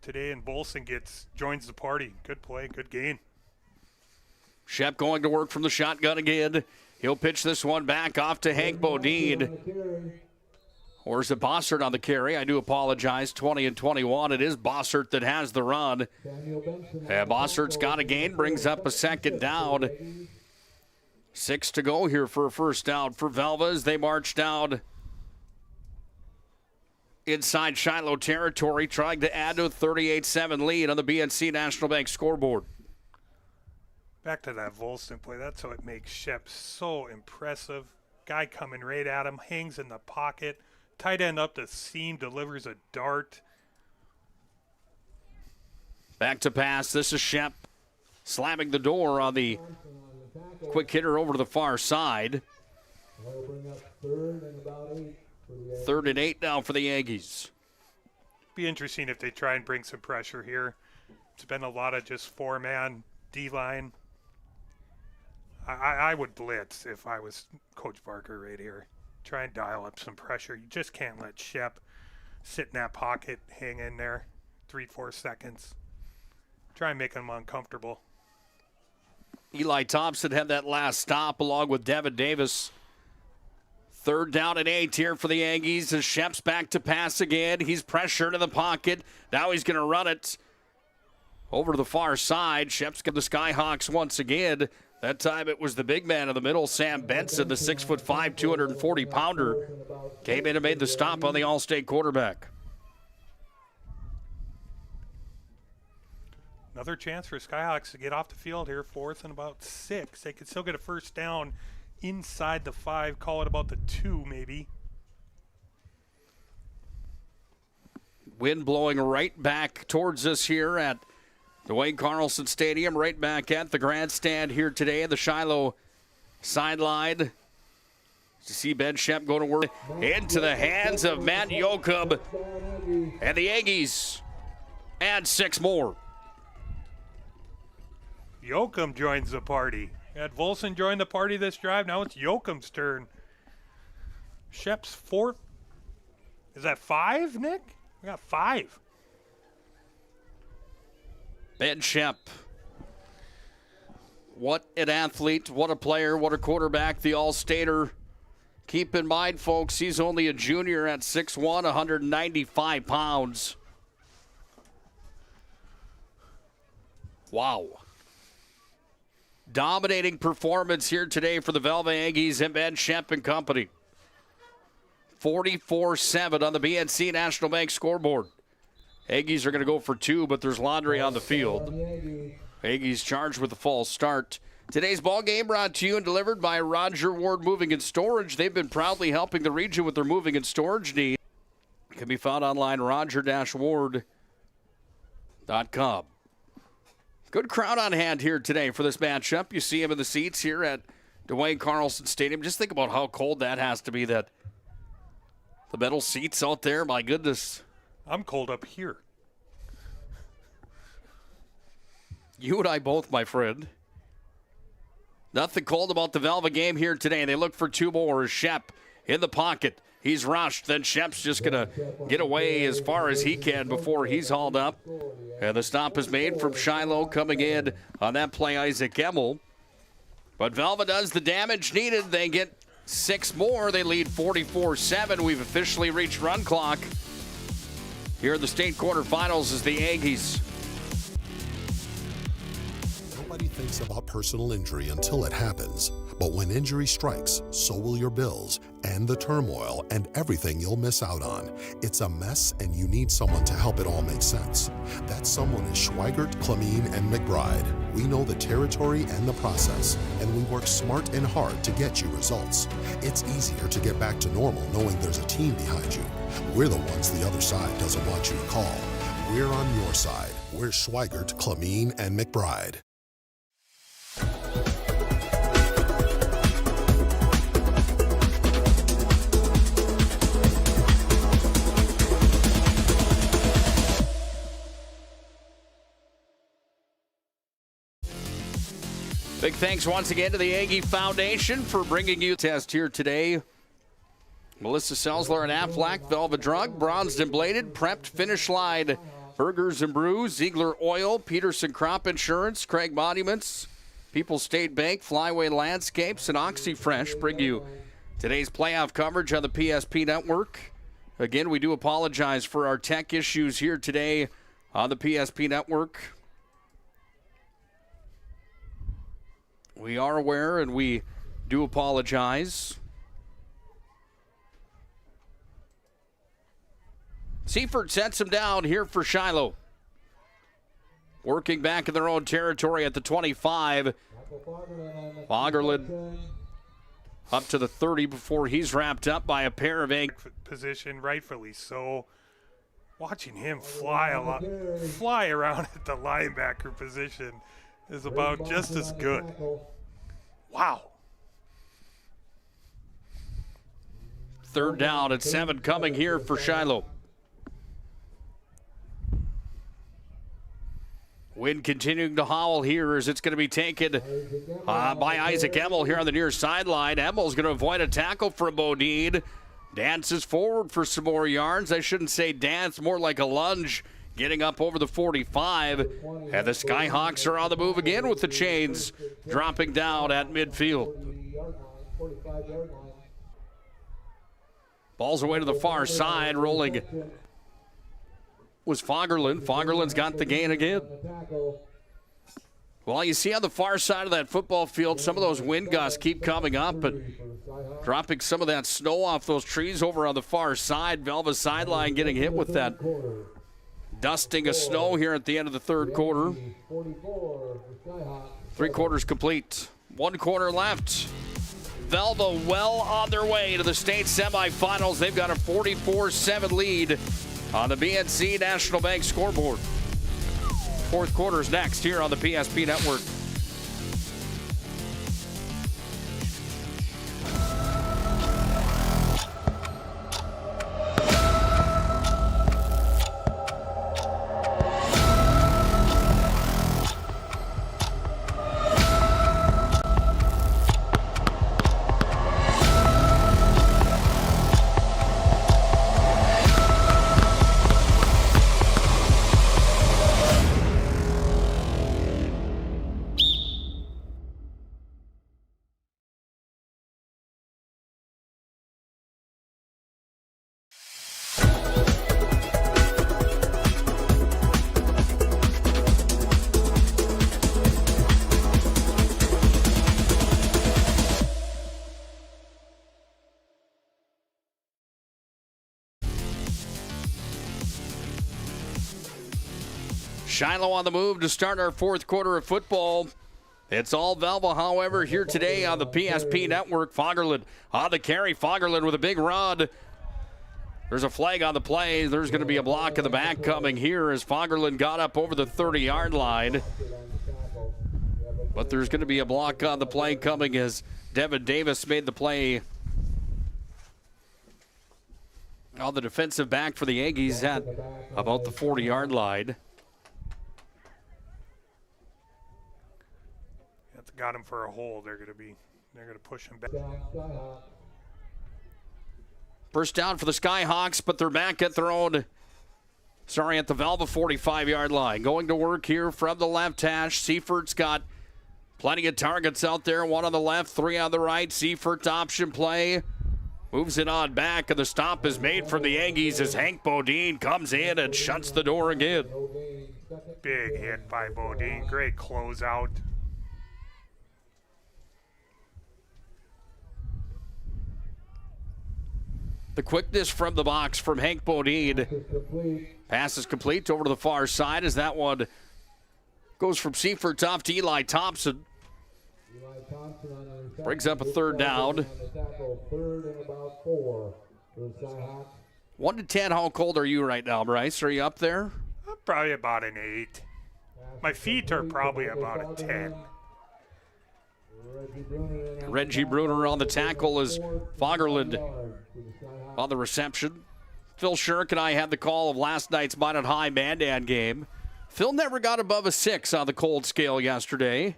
today, and Volson joins the party. Good play, good gain. Shep going to work from the shotgun again. He'll pitch this one back off to Hank Bodine. Or is it Bossert on the carry? I do apologize. 20 and 21. It is Bossert that has the run. And Bossert's got a gain, brings up a second down. 6 to go here for a first down for Velva as they march down inside Shiloh territory, trying to add to a 38-7 lead on the BNC National Bank scoreboard. Back to that Volson play. That's what makes Shep so impressive. Guy coming right at him, hangs in the pocket. Tight end up the seam, delivers a dart. Back to pass. This is Shep slamming the door on the quick hitter over to the far side. 3rd and 8 now for the Aggies. Be interesting if they try and bring some pressure here. It's been a lot of just 4-man D-line. I would blitz if I was Coach Barker right here. Try and dial up some pressure. You just can't let Shep sit in that pocket, hang in there 3-4 seconds. Try and make him uncomfortable. Eli Thompson had that last stop along with Devin Davis. 3rd down and 8 here for the Aggies as Shep's back to pass again. He's pressured in the pocket. Now he's going to run it over to the far side. Shep's got the Skyhawks once again. That time it was the big man in the middle, Sam Benson, the 6'5", 240-pounder. Came in and made the stop on the All-State quarterback. Another chance for Skyhawks to get off the field here. 4th and about 6. They could still get a first down inside the 5. Call it about the 2 maybe. Wind blowing right back towards us here at the Wayne Carlson Stadium, right back at the grandstand here today at the Shiloh sideline. To see Ben Shep go to work into the hands of Matt Yoakum. And the Aggies add 6 more. Yoakum joins the party. Had Volson join the party this drive. Now it's Yoakum's turn. Shep's 4th. Is that 5, Nick? We got 5. Ben Shep. What an athlete, what a player, what a quarterback, the All-Stater. Keep in mind, folks, he's only a junior at 6'1", 195 pounds. Wow. Dominating performance here today for the Velva Aggies and Ben Shep and company. 44-7 on the BNC National Bank scoreboard. Aggies are going to go for 2, but there's laundry on the field. Aggies charged with a false start. Today's ball game brought to you and delivered by Roger Ward Moving and Storage. They've been proudly helping the region with their moving and storage needs. Can be found online, roger-ward.com. Good crowd on hand here today for this matchup. You see them in the seats here at Dwayne Carlson Stadium. Just think about how cold that has to be, that the metal seats out there, my goodness. I'm cold up here. You and I both, my friend. Nothing cold about the Velva game here today. They look for 2 more. Shep in the pocket. He's rushed. Then Shep's just going to get away as far as he can before he's hauled up. And the stop is made from Shiloh coming in on that play, Isaac Emmel. But Velva does the damage needed. They get 6 more. They lead 44-7. We've officially reached run clock. Here in the state quarterfinals is the Aggies. Nobody thinks about personal injury until it happens. But when injury strikes, so will your bills and the turmoil and everything you'll miss out on. It's a mess and you need someone to help it all make sense. That someone is Schweigert, Clemene, and McBride. We know the territory and the process, and we work smart and hard to get you results. It's easier to get back to normal knowing there's a team behind you. We're the ones the other side doesn't want you to call. We're on your side. We're Schweigert, Clemene, and McBride. Big thanks once again to the Aggie Foundation for bringing you a test here today. Melissa Selsler and Aflac, Velva Drug, bronzed and bladed, prepped, finish line, Burgers and Brews, Ziegler Oil, Peterson Crop Insurance, Craig Monuments, People's State Bank, Flyway Landscapes, and OxyFresh bring you today's playoff coverage on the PSP Network. Again, we do apologize for our tech issues here today on the PSP Network. We are aware and we do apologize. Seaford sets him down here for Shiloh. Working back in their own territory at the 25. Fagerlund up to the 30 before he's wrapped up by a pair of egg. Position, rightfully so. Watching him fly around at the linebacker position is about just as good. Wow. Third down at 7 coming here for Shiloh. Wind continuing to howl here as it's going to be taken by Isaac Emmel here on the near sideline. Emmel's going to avoid a tackle from Bodine. Dances forward for some more yards. I shouldn't say dance, more like a lunge. Getting up over the 45. And the Skyhawks are on the move again with the chains dropping down at midfield. Ball's away to the far side, rolling was Fagerlund. Fagerlund's got the gain again. Well, you see on the far side of that football field, some of those wind gusts keep coming up and dropping some of that snow off those trees over on the far side. Velva sideline getting hit with that dusting of snow here at the end of the third quarter. 3 quarters complete. 1 quarter left. Velva well on their way to the state semifinals. They've got a 44-7 lead on the BNC National Bank scoreboard. Fourth quarter's next here on the PSP Network. Shiloh on the move to start our fourth quarter of football. It's all Velva, however, here today on the PSP Network. Fagerlund on the carry. Fagerlund with a big run. There's a flag on the play. There's going to be a block in the back coming here as Fagerlund got up over the 30-yard line. But there's going to be a block on the play coming as Devin Davis made the play on the defensive back for the Aggies at about the 40-yard line. Got him for a hold. They're going to push him back. First down for the Skyhawks, but they're back at their own, at the Velva 45-yard line. Going to work here from the left hash. Seifert got plenty of targets out there. 1 on the left, 3 on the right. Seifert option play. Moves it on back, and the stop is made from the Aggies as Hank Bodine comes in and shuts the door again. Big hit by Bodine. Great closeout. The quickness from the box from Hank Bodine. Pass is complete over to the far side as that one goes from Seifert off to Eli Thompson. Brings up a third down. 1 to 10, how cold are you right now, Bryce? Are you up there? I'm probably about an 8. My feet are probably about a 10. Reggie Bruner on the tackle as Fagerlund on the reception. Phil Shirk and I had the call of last night's Minot High Mandan game. Phil never got above a 6 on the cold scale yesterday.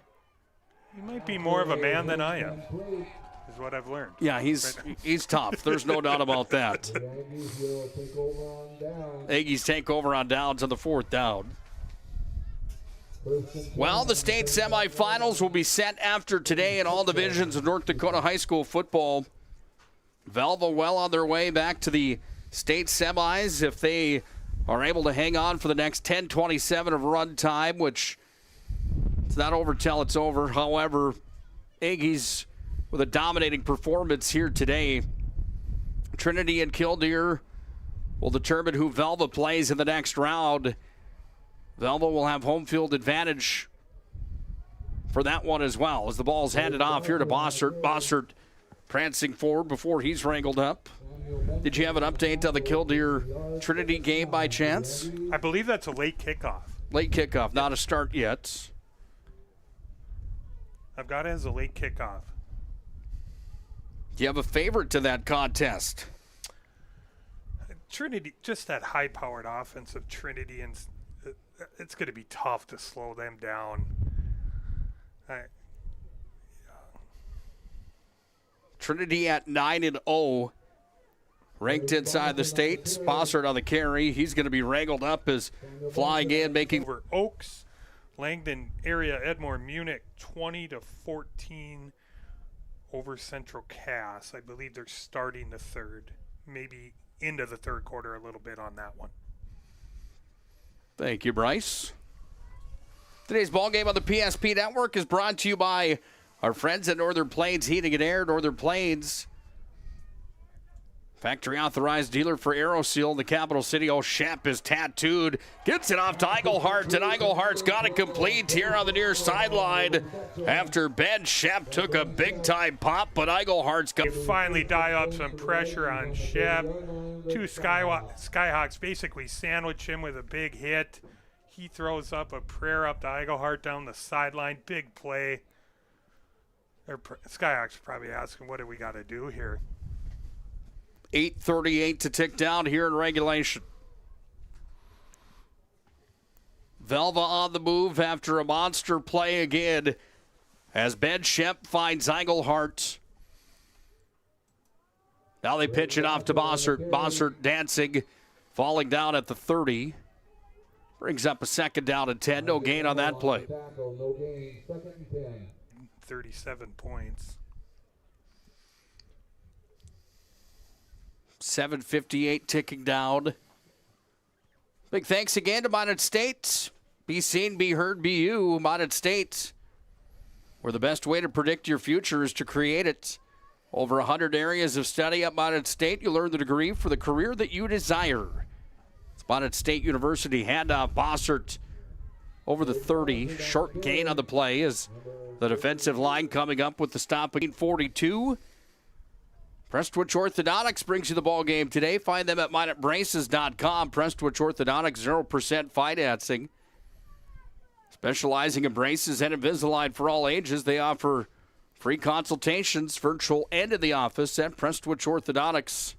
He might be more of a man than I am, is what I've learned. Yeah, he's tough. There's no doubt about that. Aggies take over on downs on the 4th down. Well, the state semifinals will be set after today in all divisions of North Dakota high school football. Velva well on their way back to the state semis if they are able to hang on for the next 10:27 of run time, which it's not over till it's over. However, Aggies with a dominating performance here today. Trinity and Killdeer will determine who Velva plays in the next round. Velva will have home field advantage for that one as well, as the ball's handed off here to Bossert. Bossert prancing forward before he's wrangled up. Did you have an update on the Killdeer Trinity game by chance? I believe that's a late kickoff. Late kickoff, not a start yet. I've got it as a late kickoff. Do you have a favorite to that contest? Trinity, just that high-powered offense of Trinity, and it's going to be tough to slow them down. Trinity at 9-0, ranked inside the state. Bossert on the carry. He's going to be wrangled up as flying in, making over Oaks, Langdon area, Edmore, Munich, 20-14 over Central Cass. I believe they're starting the third, maybe into the third quarter a little bit on that one. Thank you, Bryce. Today's ball game on the PSP Network is brought to you by our friends at Northern Plains Heating and Air. Northern Plains, factory authorized dealer for AeroSeal in the capital city. Oh, Shep is tattooed. Gets it off to Eigelhart, and Eigelhart's got it complete here on the near sideline after Ben Shep took a big-time pop, but Eigelhart's got... They finally dial up some pressure on Shep. Two Skyhawks basically sandwich him with a big hit. He throws up a prayer up to Eigelhart down the sideline. Big play. Skyhawks are probably asking, what do we got to do here? 8:38 to tick down here in regulation. Velva on the move after a monster play again as Ben Shep finds Eigelhart. Now they pitch it off to Bossert. Bossert dancing, falling down at the 30. Brings up a second down and 10. No gain on that play. 37 points. 7:58 ticking down. Big thanks again to Mounted State. Be seen, be heard, be you. Mounted State, where the best way to predict your future is to create it. Over 100 areas of study at Mounted State. You'll earn the degree for the career that you desire. It's Mounted State University. Handoff, Bossert over the 30. Short gain on the play as the defensive line coming up with the stop at 42. Prestwich Orthodontics brings you the ball game today. Find them at mineatbraces.com. Prestwich Orthodontics, 0% financing. Specializing in braces and Invisalign for all ages, they offer free consultations, virtual and in the office at Prestwich Orthodontics.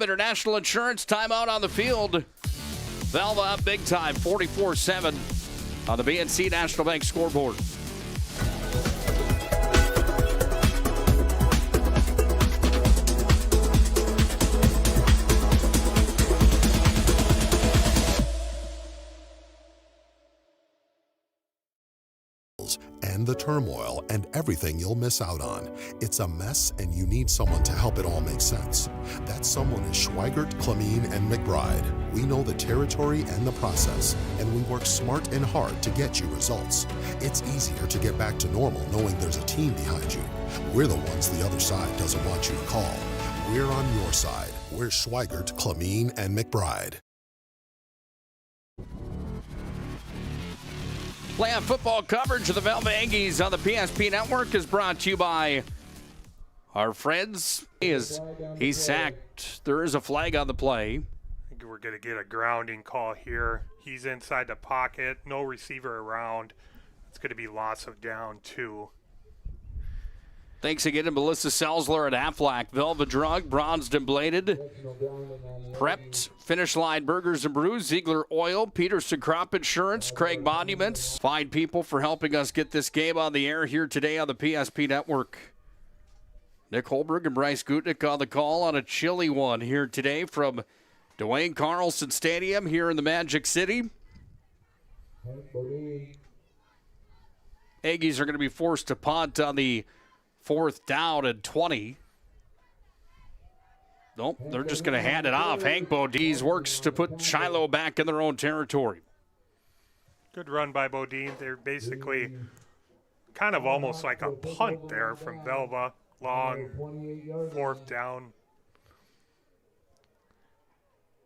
International Insurance timeout on the field. Velva up big time, 44-7 on the BNC National Bank scoreboard. And the turmoil and everything you'll miss out on. It's a mess and you need someone to help it all make sense. That someone is Schweigert, Clemene, and McBride. We know the territory and the process, and we work smart and hard to get you results. It's easier to get back to normal knowing there's a team behind you. We're the ones the other side doesn't want you to call. We're on your side. We're Schweigert, Clemene, and McBride. Playoff football coverage of the Velva-Aggies on the PSP Network is brought to you by our friends. He's sacked. There is a flag on the play. I think we're going to get a grounding call here. He's inside the pocket. No receiver around. It's going to be loss of down 2. Thanks again to Melissa Selzler at Aflac. Velva Drug, bronzed and bladed. Prepped, Finish Line Burgers and Brews, Ziegler Oil, Peterson Crop Insurance, Craig Monuments. Fine people for helping us get this game on the air here today on the PSP Network. Nick Hulberg and Bryce Gutknecht on the call on a chilly one here today from Dwayne Carlson Stadium here in the Magic City. Aggies are going to be forced to punt on the 4th down and 20. Nope, they're just going to hand it off. Hank Bodine works to put Shiloh back in their own territory. Good run by Bodine. They're basically kind of almost like a punt there from Velva. Long, 4th down.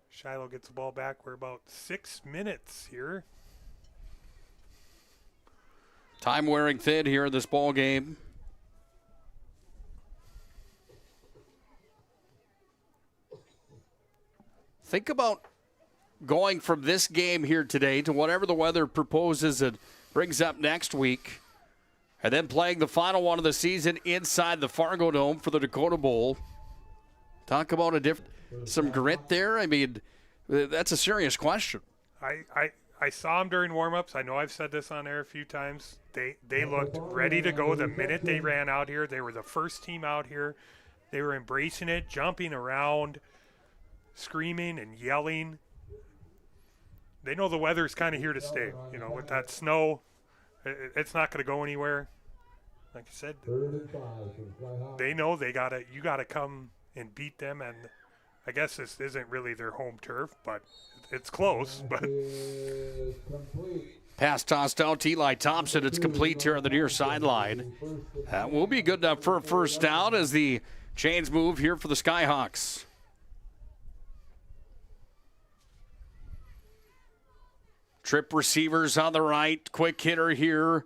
Shiloh gets the ball back. We're about 6 minutes here. Time wearing thin here in this ball game. Think about going from this game here today to whatever the weather proposes and brings up next week, and then playing the final one of the season inside the Fargo Dome for the Dakota Bowl. Talk about some grit there. I mean, that's a serious question. I saw them during warm-ups. I know I've said this on air a few times. They looked ready to go the minute they ran out here. They were the first team out here. They were embracing it, jumping around, screaming and yelling. They know the weather's kind of here to stay. You know, with that snow, it's not going to go anywhere. Like I said, they know you gotta come and beat them. And I guess this isn't really their home turf, but it's close. But pass tossed out to Eli Thompson. It's complete here on the near sideline. That will be good enough for a first down as the chains move here for the Skyhawks. Trip receivers on the right. Quick hitter here.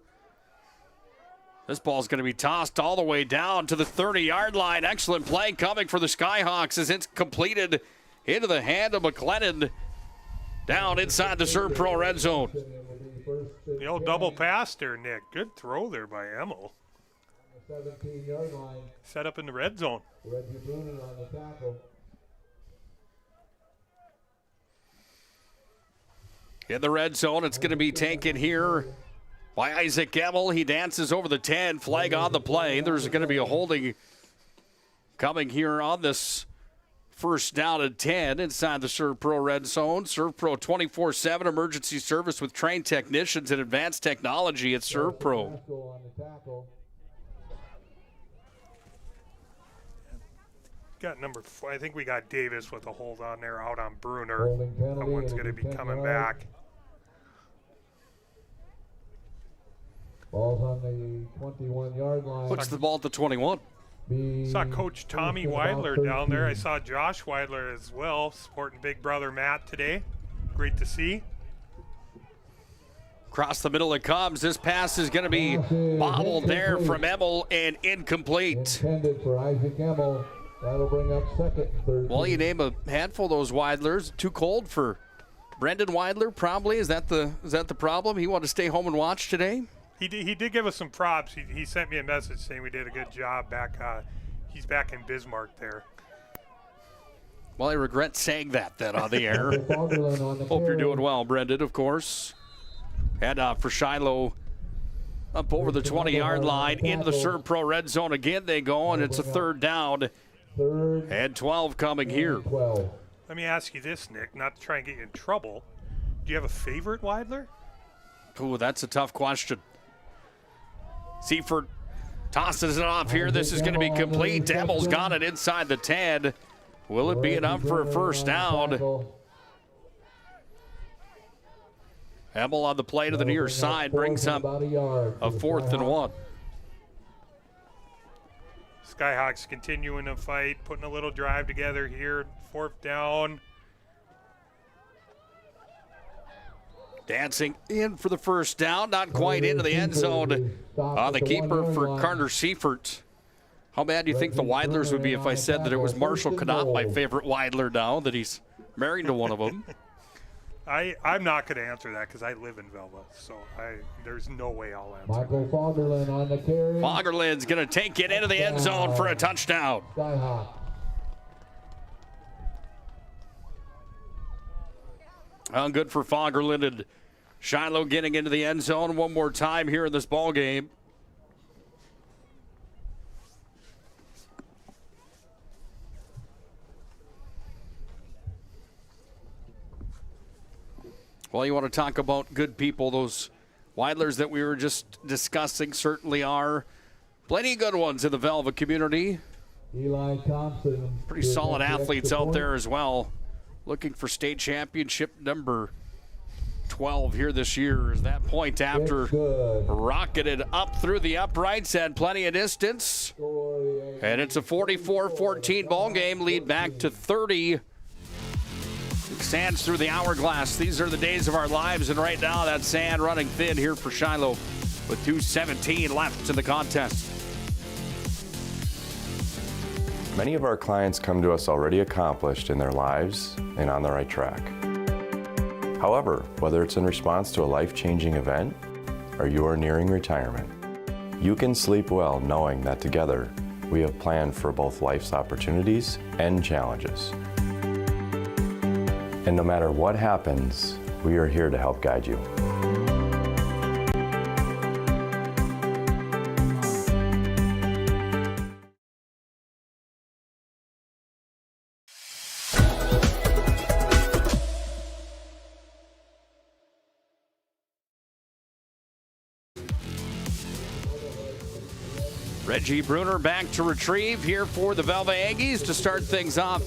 This ball's going to be tossed all the way down to the 30-yard line. Excellent play coming for the Skyhawks as it's completed into the hand of McLennan down inside the Serve Pro red zone. The old double pass there, Nick. Good throw there by Emil. 17-yard line. Set up in the red zone. Reggie Brunin on the tackle. In the red zone, it's going to be taken here by Isaac Emil. He dances over the 10, flag on the play. There's going to be a holding coming here on this first down at 10 inside the Serve Pro red zone. Serve Pro 24/7 emergency service with trained technicians and advanced technology at Serve Pro. Got number 4. I think we got Davis with a hold on there out on Bruner. That one's going to be coming back. Ball's on the 21-yard line. Puts the ball at the 21. Saw Coach Tommy Weidler down there. I saw Josh Weidler as well, supporting big brother Matt today. Great to see. Across the middle it comes. This pass is going to be bobbled there from Emil and incomplete. Intended for Isaac Emil. That'll bring up second, third. Well, you name a handful of those Weidlers. Too cold for Brendan Weidler, probably. Is that the problem? He wanted to stay home and watch today? He did give us some props. He sent me a message saying we did a good job back. He's back in Bismarck there. Well, I regret saying that then on the air. Hope you're doing well, Brendan, of course. And for Shiloh, up over the 20-yard line, into the Serve Pro red zone again they go, and it's a third down. And 12 coming here. Let me ask you this, Nick, not to try and get you in trouble. Do you have a favorite Weidler? Ooh, that's a tough question. Seifert tosses it off here. This is going to be complete. Emil's got it inside the 10. Will it be enough for a first down? Emil on the play to the near side brings up a 4th and 1. Skyhawks continuing to fight, putting a little drive together here. 4th down. Dancing in for the first down, not quite into the end zone. The keeper for Carter Seifert. How bad do you think the Weidlers would be if I said that it was Marshall Knott, my favorite Weidler now, that he's married to one of them? I'm not going to answer that because I live in Velva, so there's no way I'll answer. Michael Fagerlund on the carry. Fagerlund's going to take it into the end zone for a touchdown. Skyhawk. Good for Fagerlund, and Shiloh getting into the end zone one more time here in this ball game. Well, you want to talk about good people. Those Weidlers that we were just discussing certainly are. Plenty of good ones in the Velva community. Eli Thompson. Pretty solid athletes out there as well. Looking for state championship number 12 here this year. As that point after rocketed up through the uprights, had plenty of distance. And it's a 44-14 ball game, lead back to 30. Sands through the hourglass. These are the days of our lives, and right now that sand running thin here for Shiloh with 2:17 left in the contest. Many of our clients come to us already accomplished in their lives and on the right track. However, whether it's in response to a life-changing event or you are nearing retirement, you can sleep well knowing that together we have planned for both life's opportunities and challenges. And no matter what happens, we are here to help guide you. Reggie Bruner back to retrieve here for the Velva-Aggies to start things off.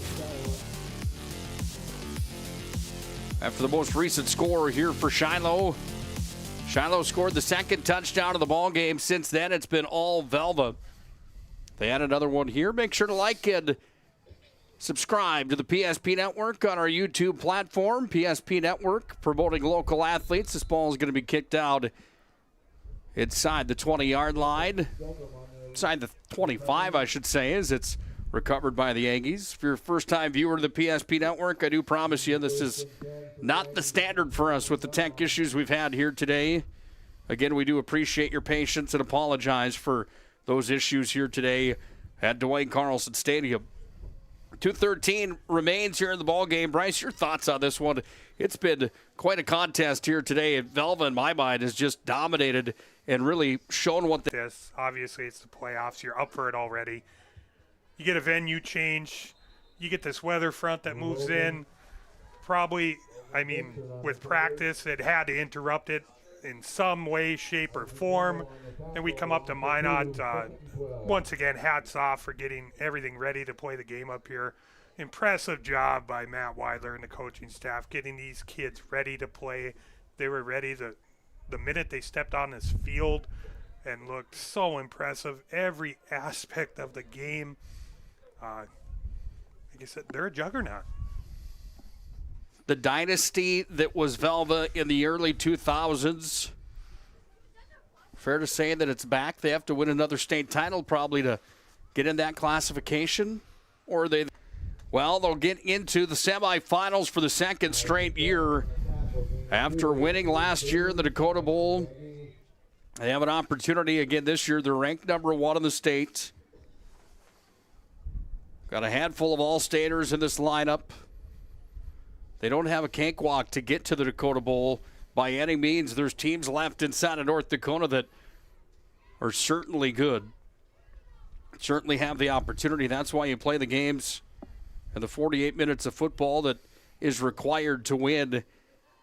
After the most recent score here for Shiloh. Shiloh scored the second touchdown of the ball game. Since then, it's been all Velva. They had another one here. Make sure to like and subscribe to the PSP Network on our YouTube platform. PSP Network promoting local athletes. This ball is going to be kicked out inside the 20-yard line. Inside the 25, I should say, as it's recovered by the Aggies. If you're a first-time viewer of the PSP Network, I do promise you this is not the standard for us with the tech issues we've had here today. Again, we do appreciate your patience and apologize for those issues here today at Dwayne Carlson Stadium. 2:13 remains here in the ball game. Bryce, your thoughts on this one? It's been quite a contest here today, and Velva, in my mind, has just dominated and really shown what this. Obviously, it's the playoffs. You're up for it already. You get a venue change. You get this weather front that moves in. Probably, I mean, with practice, it had to interrupt it in some way, shape, or form. And we come up to Minot. Once again, hats off for getting everything ready to play the game up here. Impressive job by Matt Weidler and the coaching staff getting these kids ready to play. They were ready the minute they stepped on this field and looked so impressive. Every aspect of the game. Like I said, they're a juggernaut. The dynasty that was Velva in the early 2000s. Fair to say that it's back. They have to win another state title probably to get in that classification. Or they'll get into the semifinals for the second straight year. After winning last year in the Dakota Bowl, they have an opportunity again this year. They're ranked number 1 in the state. Got a handful of all-staters in this lineup. They don't have a cakewalk to get to the Dakota Bowl by any means. There's teams left inside of North Dakota that are certainly good. Certainly have the opportunity. That's why you play the games and the 48 minutes of football that is required to win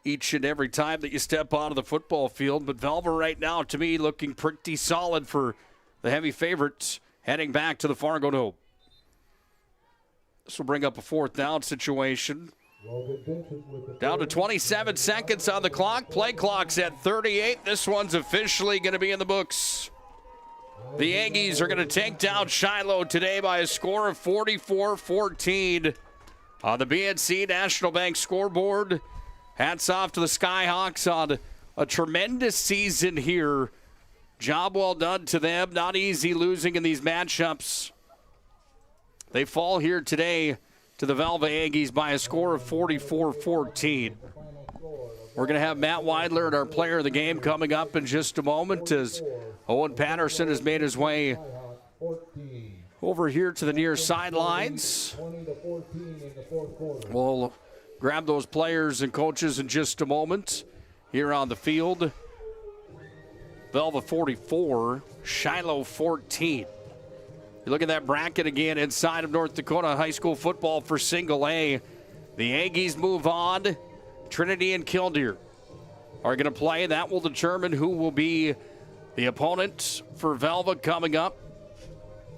each and every time that you step onto the football field. But Velva right now, to me, looking pretty solid for the heavy favorites heading back to the Fargo Dome. This will bring up a 4th down situation. Down to 27 seconds on the clock. Play clock's at 38. This one's officially going to be in the books. The Aggies are going to take down Shiloh today by a score of 44-14 on the BNC National Bank scoreboard. Hats off to the Skyhawks on a tremendous season here. Job well done to them. Not easy losing in these matchups. They fall here today to the Velva-Aggies by a score of 44-14. We're going to have Matt Weidler and our player of the game coming up in just a moment as Owen Patterson has made his way over here to the near sidelines. We'll grab those players and coaches in just a moment here on the field. Velva 44, Shiloh 14. You look at that bracket again inside of North Dakota high school football for single A. The Aggies move on. Trinity and Killdeer are going to play. That will determine who will be the opponent for Velva coming up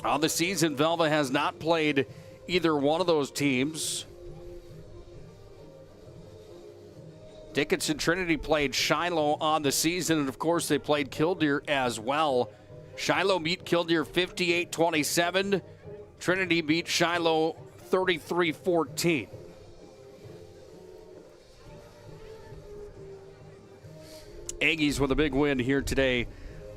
On the season, Velva has not played either one of those teams. Dickinson Trinity played Shiloh on the season, and of course they played Killdeer as well. Shiloh beat Killdeer 58-27. Trinity beat Shiloh 33-14. Aggies with a big win here today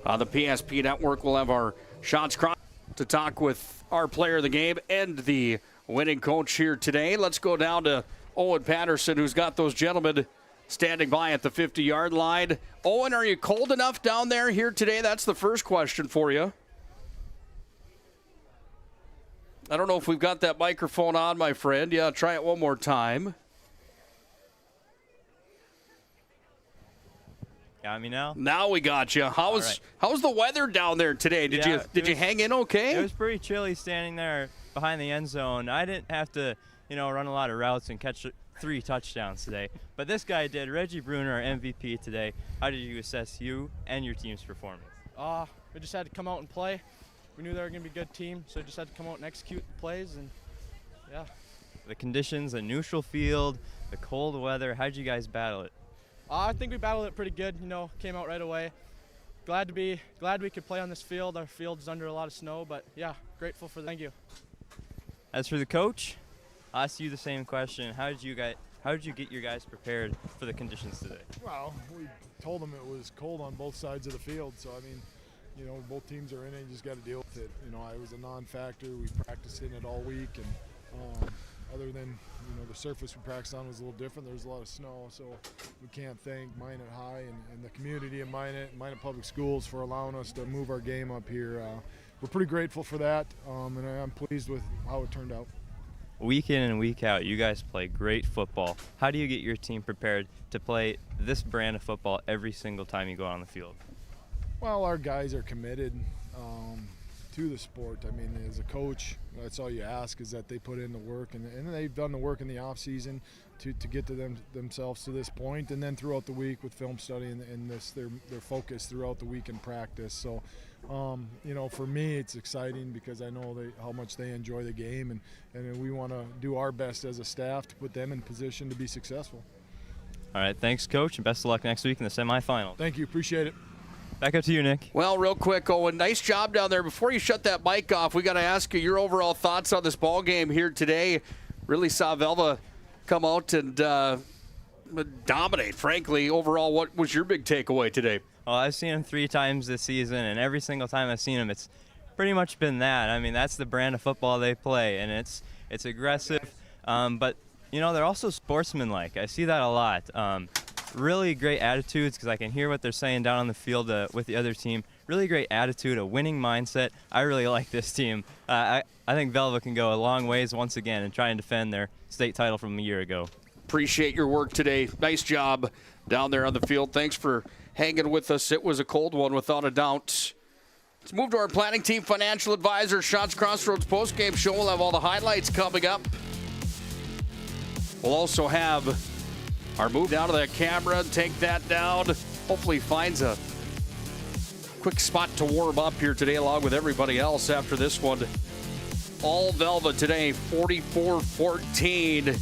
on the PSP Network. We'll have our shots crossed to talk with our player of the game and the winning coach here today. Let's go down to Owen Patterson, who's got those gentlemen standing by at the 50-yard line. Owen, are you cold enough down there here today? That's the first question for you. I don't know if we've got that microphone on, my friend. Yeah, try it one more time. Got me now? Now we got you. How's the weather down there today? Did you hang in okay? It was pretty chilly standing there behind the end zone. I didn't have to, run a lot of routes and catch 3 touchdowns today. But this guy did. Reggie Bruner, our MVP today. How did you assess you and your team's performance? We just had to come out and play. We knew they were going to be a good team, so we just had to come out and execute plays, and yeah. The conditions, a neutral field, the cold weather, how did you guys battle it? I think we battled it pretty good, came out right away. Glad we could play on this field. Our field's under a lot of snow, but yeah, grateful for that. Thank you. As for the coach, I'll ask you the same question. How did you get your guys prepared for the conditions today? Well, we told them it was cold on both sides of the field, so I mean, both teams are in it. You just got to deal with it. I was a non-factor. We practiced in it all week, and other than the surface we practiced on was a little different. There was a lot of snow, so we can't thank Minot High and the community of Minot Public Schools for allowing us to move our game up here. We're pretty grateful for that, and I'm pleased with how it turned out. Week in and week out, you guys play great football. How do you get your team prepared to play this brand of football every single time you go on the field? Well, our guys are committed to the sport. I mean, as a coach, that's all you ask is that they put in the work, and they've done the work in the off season to get to themselves to this point, and then throughout the week with film study and their focus throughout the week in practice. So, for me, it's exciting because I know how much they enjoy the game, and we want to do our best as a staff to put them in position to be successful. All right, thanks, Coach, and best of luck next week in the semifinals. Thank you, appreciate it. Back up to you, Nick. Well, real quick, Owen, nice job down there. Before you shut that mic off, we got to ask you your overall thoughts on this ball game here today. Really saw Velva come out and dominate, frankly. Overall, what was your big takeaway today? Well, I've seen him 3 times this season, and every single time I've seen him, it's pretty much been that. I mean, that's the brand of football they play, and it's aggressive, but, they're also sportsmanlike. I see that a lot. Really great attitudes because I can hear what they're saying down on the field with the other team. Really great attitude, a winning mindset. I really like this team. I think Velva can go a long ways once again and try and defend their state title from a year ago. Appreciate your work today. Nice job down there on the field. Thanks for hanging with us. It was a cold one without a doubt. Let's move to our planning team financial advisor, Shots Crossroads postgame show. We'll have all the highlights coming up. We'll also have our move down to that camera, take that down. Hopefully finds a quick spot to warm up here today along with everybody else after this one. All Velva today, 44-14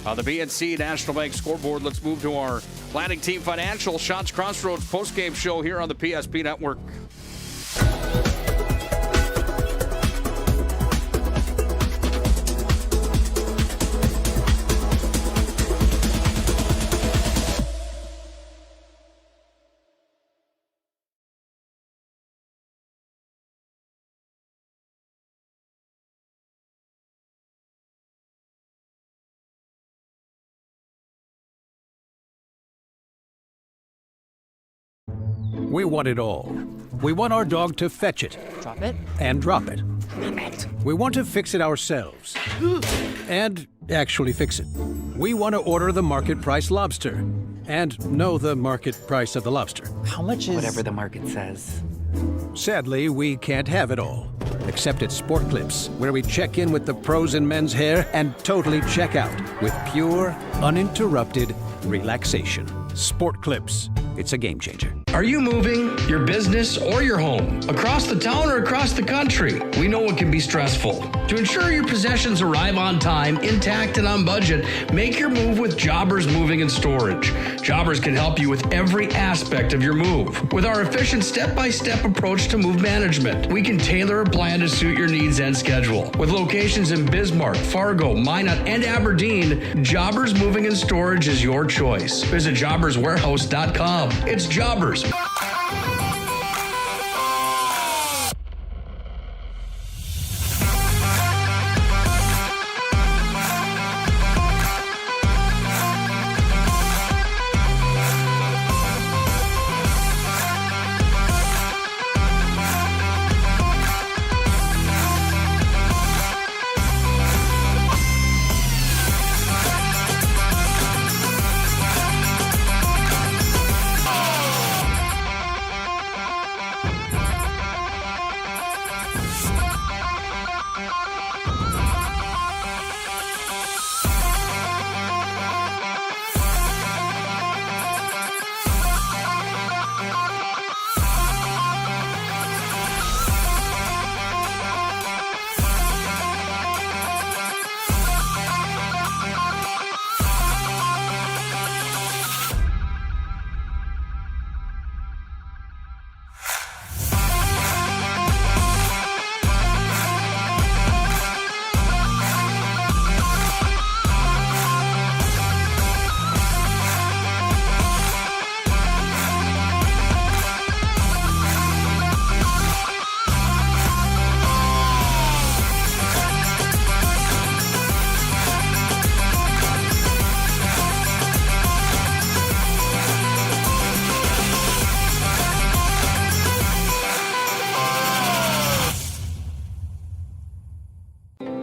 on the BNC National Bank scoreboard. Let's move to our planning team financial Shots Crossroads postgame show here on the PSP Network. We want it all. We want our dog to fetch it. Drop it. And drop it. Drop it. We want to fix it ourselves. And actually fix it. We want to order the market price lobster. And know the market price of the lobster. How much is... Whatever the market says. Sadly, we can't have it all. Except at Sport Clips, where we check in with the pros in men's hair and totally check out with pure, uninterrupted relaxation. Sport Clips. It's a game changer. Are you moving your business or your home across the town or across the country? We know it can be stressful. To ensure your possessions arrive on time, intact, and on budget, make your move with Jobbers Moving and Storage. Jobbers can help you with every aspect of your move. With our efficient step-by-step approach to move management, we can tailor a plan to suit your needs and schedule. With locations in Bismarck, Fargo, Minot, and Aberdeen, Jobbers Moving and Storage is your choice. Visit jobberswarehouse.com. It's Jobbers.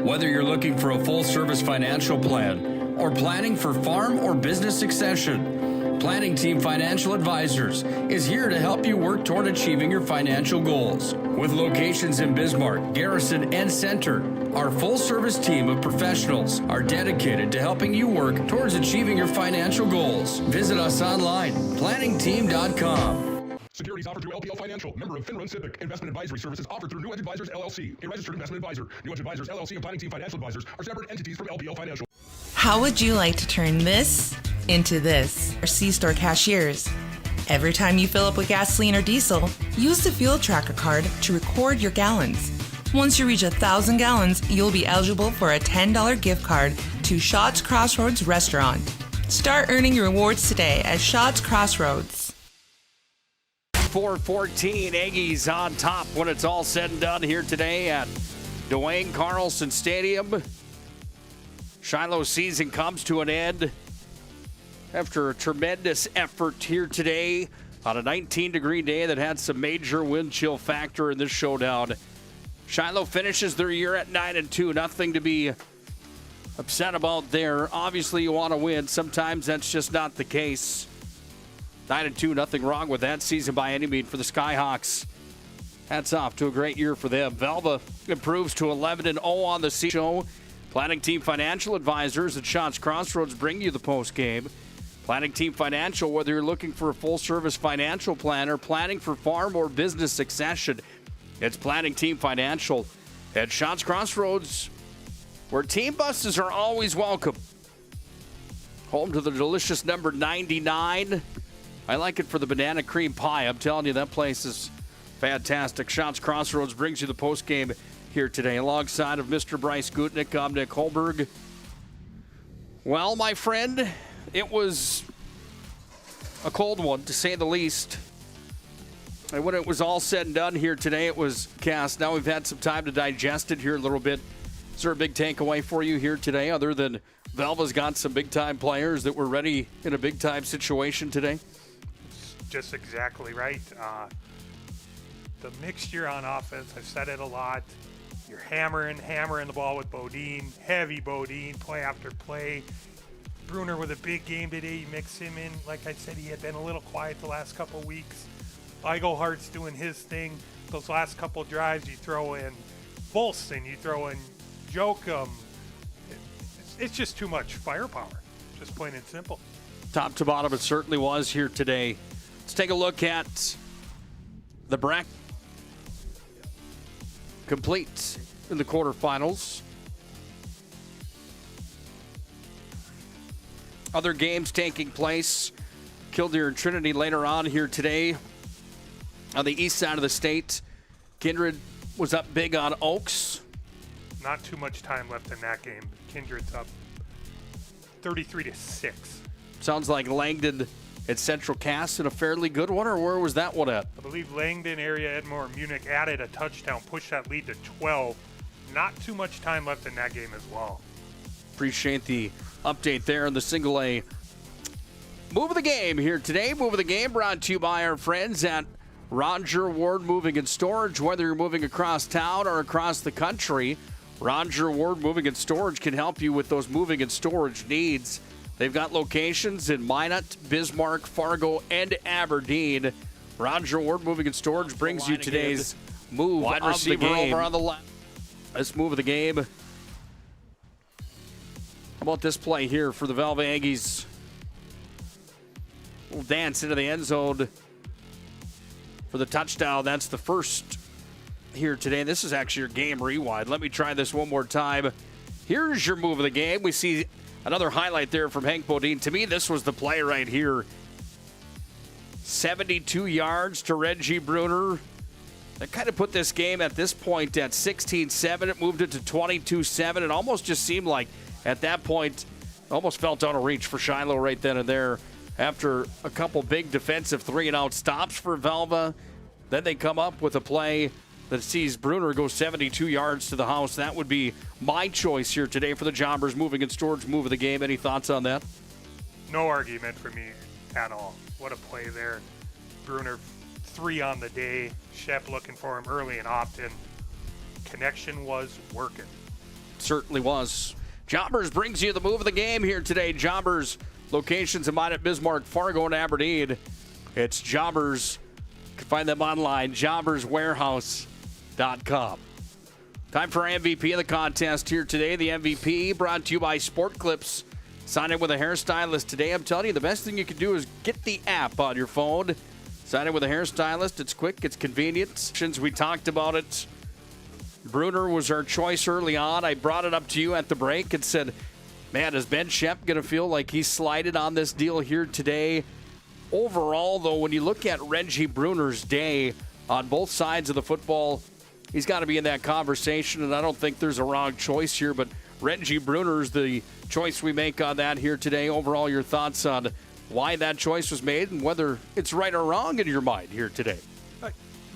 Whether you're looking for a full-service financial plan or planning for farm or business succession, Planning Team Financial Advisors is here to help you work toward achieving your financial goals. With locations in Bismarck, Garrison, and Center, our full-service team of professionals are dedicated to helping you work towards achieving your financial goals. Visit us online, planningteam.com. Securities offered through LPL Financial, member of Finland Civic. Investment advisory services offered through New Edge Advisors LLC, a registered investment advisor. New Edge Advisors LLC and Planning Team Financial Advisors are separate entities from LPL Financial. How would you like to turn this into this? Our C-Store cashiers. Every time you fill up with gasoline or diesel, use the Fuel Tracker card to record your gallons. Once you reach 1,000 gallons, you'll be eligible for a $10 gift card to Shots Crossroads Restaurant. Start earning your rewards today at Shots Crossroads. 4-14, Aggies on top when it's all said and done here today at Dwayne Carlson Stadium. Shiloh's season comes to an end after a tremendous effort here today on a 19-degree day that had some major wind chill factor in this showdown. Shiloh finishes their year at 9-2. Nothing to be upset about there. Obviously, you want to win. Sometimes that's just not the case. 9-2, nothing wrong with that season by any means for the Skyhawks. Hats off to a great year for them. Velva improves to 11-0 on the show. Planning Team Financial Advisors at Shots Crossroads bring you the post game. Planning Team Financial, whether you're looking for a full-service financial planner, planning for farm or business succession, it's Planning Team Financial at Shots Crossroads, where team buses are always welcome. Home to the delicious number 99. I like it for the banana cream pie. I'm telling you, that place is fantastic. Shots Crossroads brings you the postgame here today. Alongside of Mr. Bryce Gutknecht, I'm Nick Hulberg. Well, my friend, it was a cold one, to say the least. And when it was all said and done here today, it was cast. Now we've had some time to digest it here a little bit. Is there a big takeaway for you here today, other than Velva's got some big-time players that were ready in a big-time situation today? Just exactly right. The mixture on offense, I've said it a lot. You're hammering the ball with Bodine, heavy Bodine, play after play. Bruner with a big game today. You mix him in. Like I said, he had been a little quiet the last couple of weeks. Eigelhart's doing his thing. Those last couple of drives, you throw in Volson, you throw in Jokum. It's just too much firepower, just plain and simple. Top to bottom, it certainly was here today Let's take a look at the bracket complete in the quarterfinals. Other games taking place. Killdeer and Trinity later on here today. On the east side of the state, Kindred was up big on Oaks. Not too much time left in that game. Kindred's up 33-6. Sounds like Langdon at Central Cass in a fairly good one, or where was that one at? I believe Langdon, area, Edmore, Munich added a touchdown, pushed that lead to 12. Not too much time left in that game as well. Appreciate the update there in the single A. Move of the game here today. Move of the game brought to you by our friends at Roger Ward Moving and Storage. Whether you're moving across town or across the country, Roger Ward Moving and Storage can help you with those moving and storage needs. They've got locations in Minot, Bismarck, Fargo, and Aberdeen. Roger Ward Moving and Storage brings you today's move wide of receiver the game. Over on the left. This move of the game. How about this play here for the Velva-Aggies? Little dance into the end zone for the touchdown. That's the first here today. This is actually your game rewind. Let me try this one more time. Here's your move of the game. We see another highlight there from Hank Bodine. To me, this was the play right here. 72 yards to Reggie Bruner. That kind of put this game at this point at 16-7. It moved it to 22-7. It almost just seemed like at that point, almost felt out of reach for Shiloh right then and there. After a couple big defensive 3-and-out stops for Velva, then they come up with a play that sees Bruner go 72 yards to the house. That would be my choice here today for the Jobbers moving and storage move of the game. Any thoughts on that? No argument for me at all. What a play there. Bruner 3 on the day. Shep looking for him early and often. Connection was working. Certainly was. Jobbers brings you the move of the game here today. Jobbers locations in Minot, Bismarck, Fargo, and Aberdeen. It's Jobbers. You can find them online, jobberswarehouse.com. Time for our MVP of the contest here today. The MVP brought to you by Sport Clips. Sign in with a hairstylist today. I'm telling you, the best thing you can do is get the app on your phone. Sign in with a hairstylist. It's quick. It's convenient. We talked about it. Bruner was our choice early on. I brought it up to you at the break and said, man, is Ben Shep going to feel like he's slided on this deal here today? Overall, though, when you look at Reggie Bruner's day on both sides of the football, he's got to be in that conversation, and I don't think there's a wrong choice here, but Reggie Bruner's the choice we make on that here today. Overall, your thoughts on why that choice was made and whether it's right or wrong in your mind here today?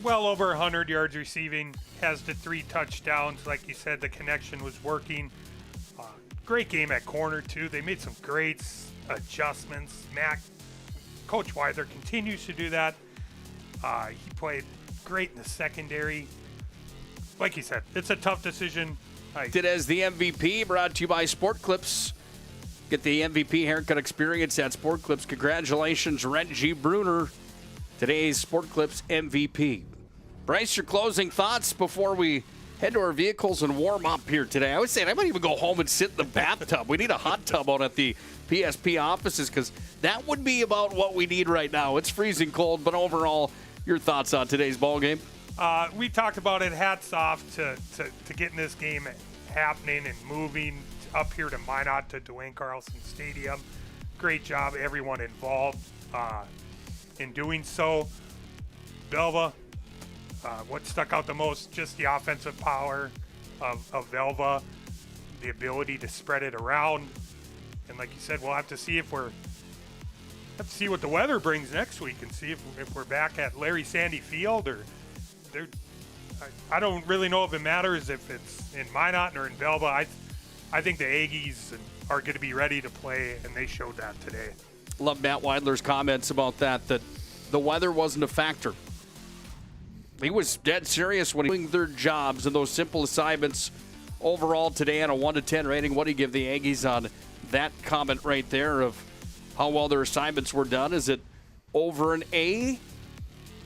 Well over 100 yards receiving, has the 3 touchdowns. Like you said, the connection was working. Great game at corner, too. They made some great adjustments. Coach Weiser continues to do that. He played great in the secondary. Like you said, it's a tough decision. It as the MVP, brought to you by Sport Clips. Get the MVP haircut experience at Sport Clips. Congratulations, Reggie Bruner, today's Sport Clips MVP. Bryce, your closing thoughts before we head to our vehicles and warm up here today. I was saying I might even go home and sit in the bathtub. We need a hot tub out at the PSP offices because that would be about what we need right now. It's freezing cold, but overall, your thoughts on today's ball game? We talked about it. Hats off to getting this game happening and moving up here to Minot, to Dwayne Carlson Stadium. Great job, everyone involved in doing so. Velva, what stuck out the most, just the offensive power of Velva, the ability to spread it around. And like you said, we'll have to see what the weather brings next week and see if we're back at Larry Sandy Field or I don't really know if it matters if it's in Minot or in Velva. I think the Aggies are going to be ready to play, and they showed that today. Love Matt Weidler's comments about that the weather wasn't a factor. He was dead serious when he was doing their jobs and those simple assignments. Overall today on a 1 to 10 rating, what do you give the Aggies on that comment right there of how well their assignments were done? Is it over an A?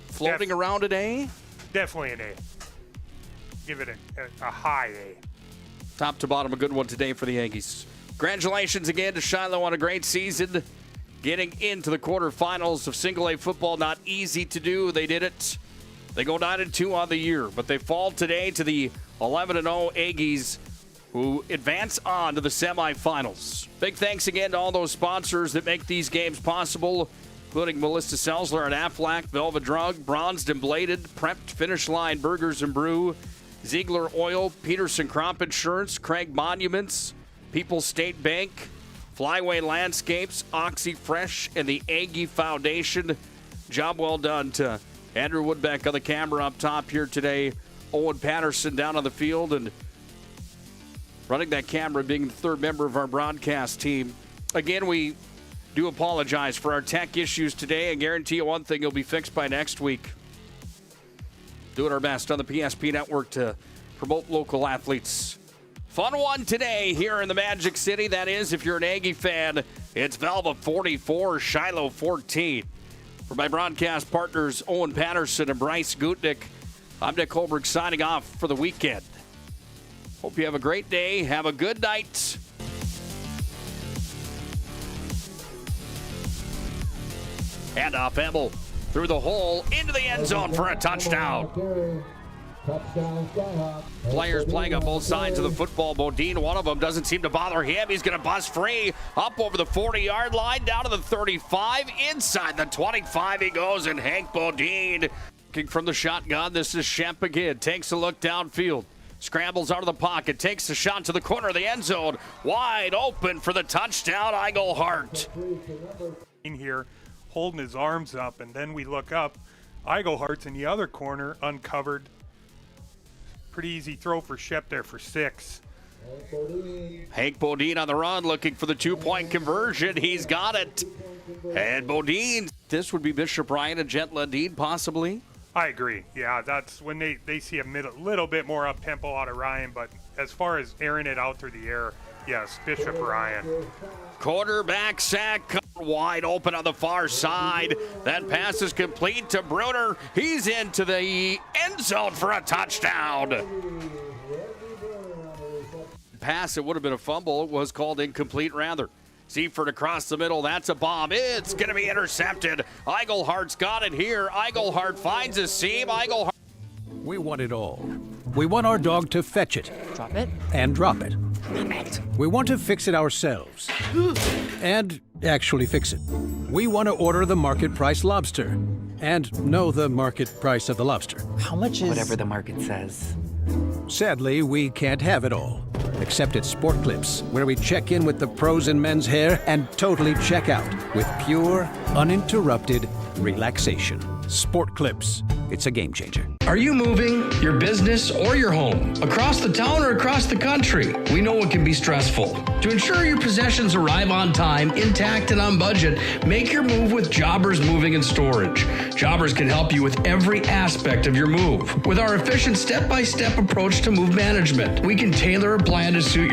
Floating around an A? Definitely an A. Give it a high A. Top to bottom, a good one today for the Aggies. Congratulations again to Shiloh on a great season. getting into the quarterfinals of single-A football. Not easy to do. They did it. They go 9-2 on the year, but they fall today to the 11-0 Aggies, who advance on to the semifinals. Big thanks again to all those sponsors that make these games possible, including Melissa Selzler at Aflac, Velva-D-A-G, Bronzed and Bladed, Prepped Finish Line Burgers and Brew, Ziegler Oil, Peterson Crop Insurance, Craig Monuments, People's State Bank, Flyway Landscapes, Oxy Fresh, and the Aggie Foundation. Job well done to Andrew Woodbeck on the camera up top here today, Owen Patterson down on the field, and running that camera, being the third member of our broadcast team. Again, we do apologize for our tech issues today. I guarantee you one thing, it'll be fixed by next week. Doing our best on the PSP Network to promote local athletes. Fun one today here in the Magic City. That is, if you're an Aggie fan, it's Velva 44, Shiloh 14. For my broadcast partners, Owen Patterson and Bryce Gutknecht, I'm Nick Hulberg signing off for the weekend. Hope you have a great day. Have a good night. Handoff Emil through the hole into the end zone for a touchdown. Players playing on both sides of the football. Bodine, one of them, doesn't seem to bother him. He's going to bust free up over the 40-yard line, down to the 35, inside the 25 he goes, and Hank Bodine looking from the shotgun. This is Shemp again. Takes a look downfield. Scrambles out of the pocket. Takes the shot to the corner of the end zone. Wide open for the touchdown, Eigelhart. In here, holding his arms up, and then we look up. Eigelhart's in the other corner, uncovered. Pretty easy throw for Shep there for 6. Hank Bodine on the run, looking for the 2-point conversion. He's got it. And Bodine, this would be Bishop Ryan and Jet Lundin, possibly. I agree. Yeah, that's when they see a little bit more up-tempo out of Ryan, but as far as airing it out through the air, yes, Bishop Ryan. Quarterback sack, wide open on the far side. That pass is complete to Bruner. He's into the end zone for a touchdown. Pass, it would have been a fumble. It was called incomplete, rather. Seaford across the middle. That's a bomb. It's going to be intercepted. Eigelhart's got it here. Eigelhart finds a seam. Eigelhart. We want it all. We want our dog to fetch it. Drop it. And drop it. Drop it. We want to fix it ourselves. And actually fix it. We want to order the market price lobster. And know the market price of the lobster. How much is... Whatever the market says. Sadly, we can't have it all. Except at Sport Clips, where we check in with the pros in men's hair and totally check out with pure, uninterrupted relaxation. Sport Clips. It's a game changer. Are you moving your business or your home across the town or across the country? We know it can be stressful. To ensure your possessions arrive on time, intact, and on budget, make your move with Jobbers Moving and Storage. Jobbers can help you with every aspect of your move. With our efficient step-by-step approach to move management, we can tailor a plan to suit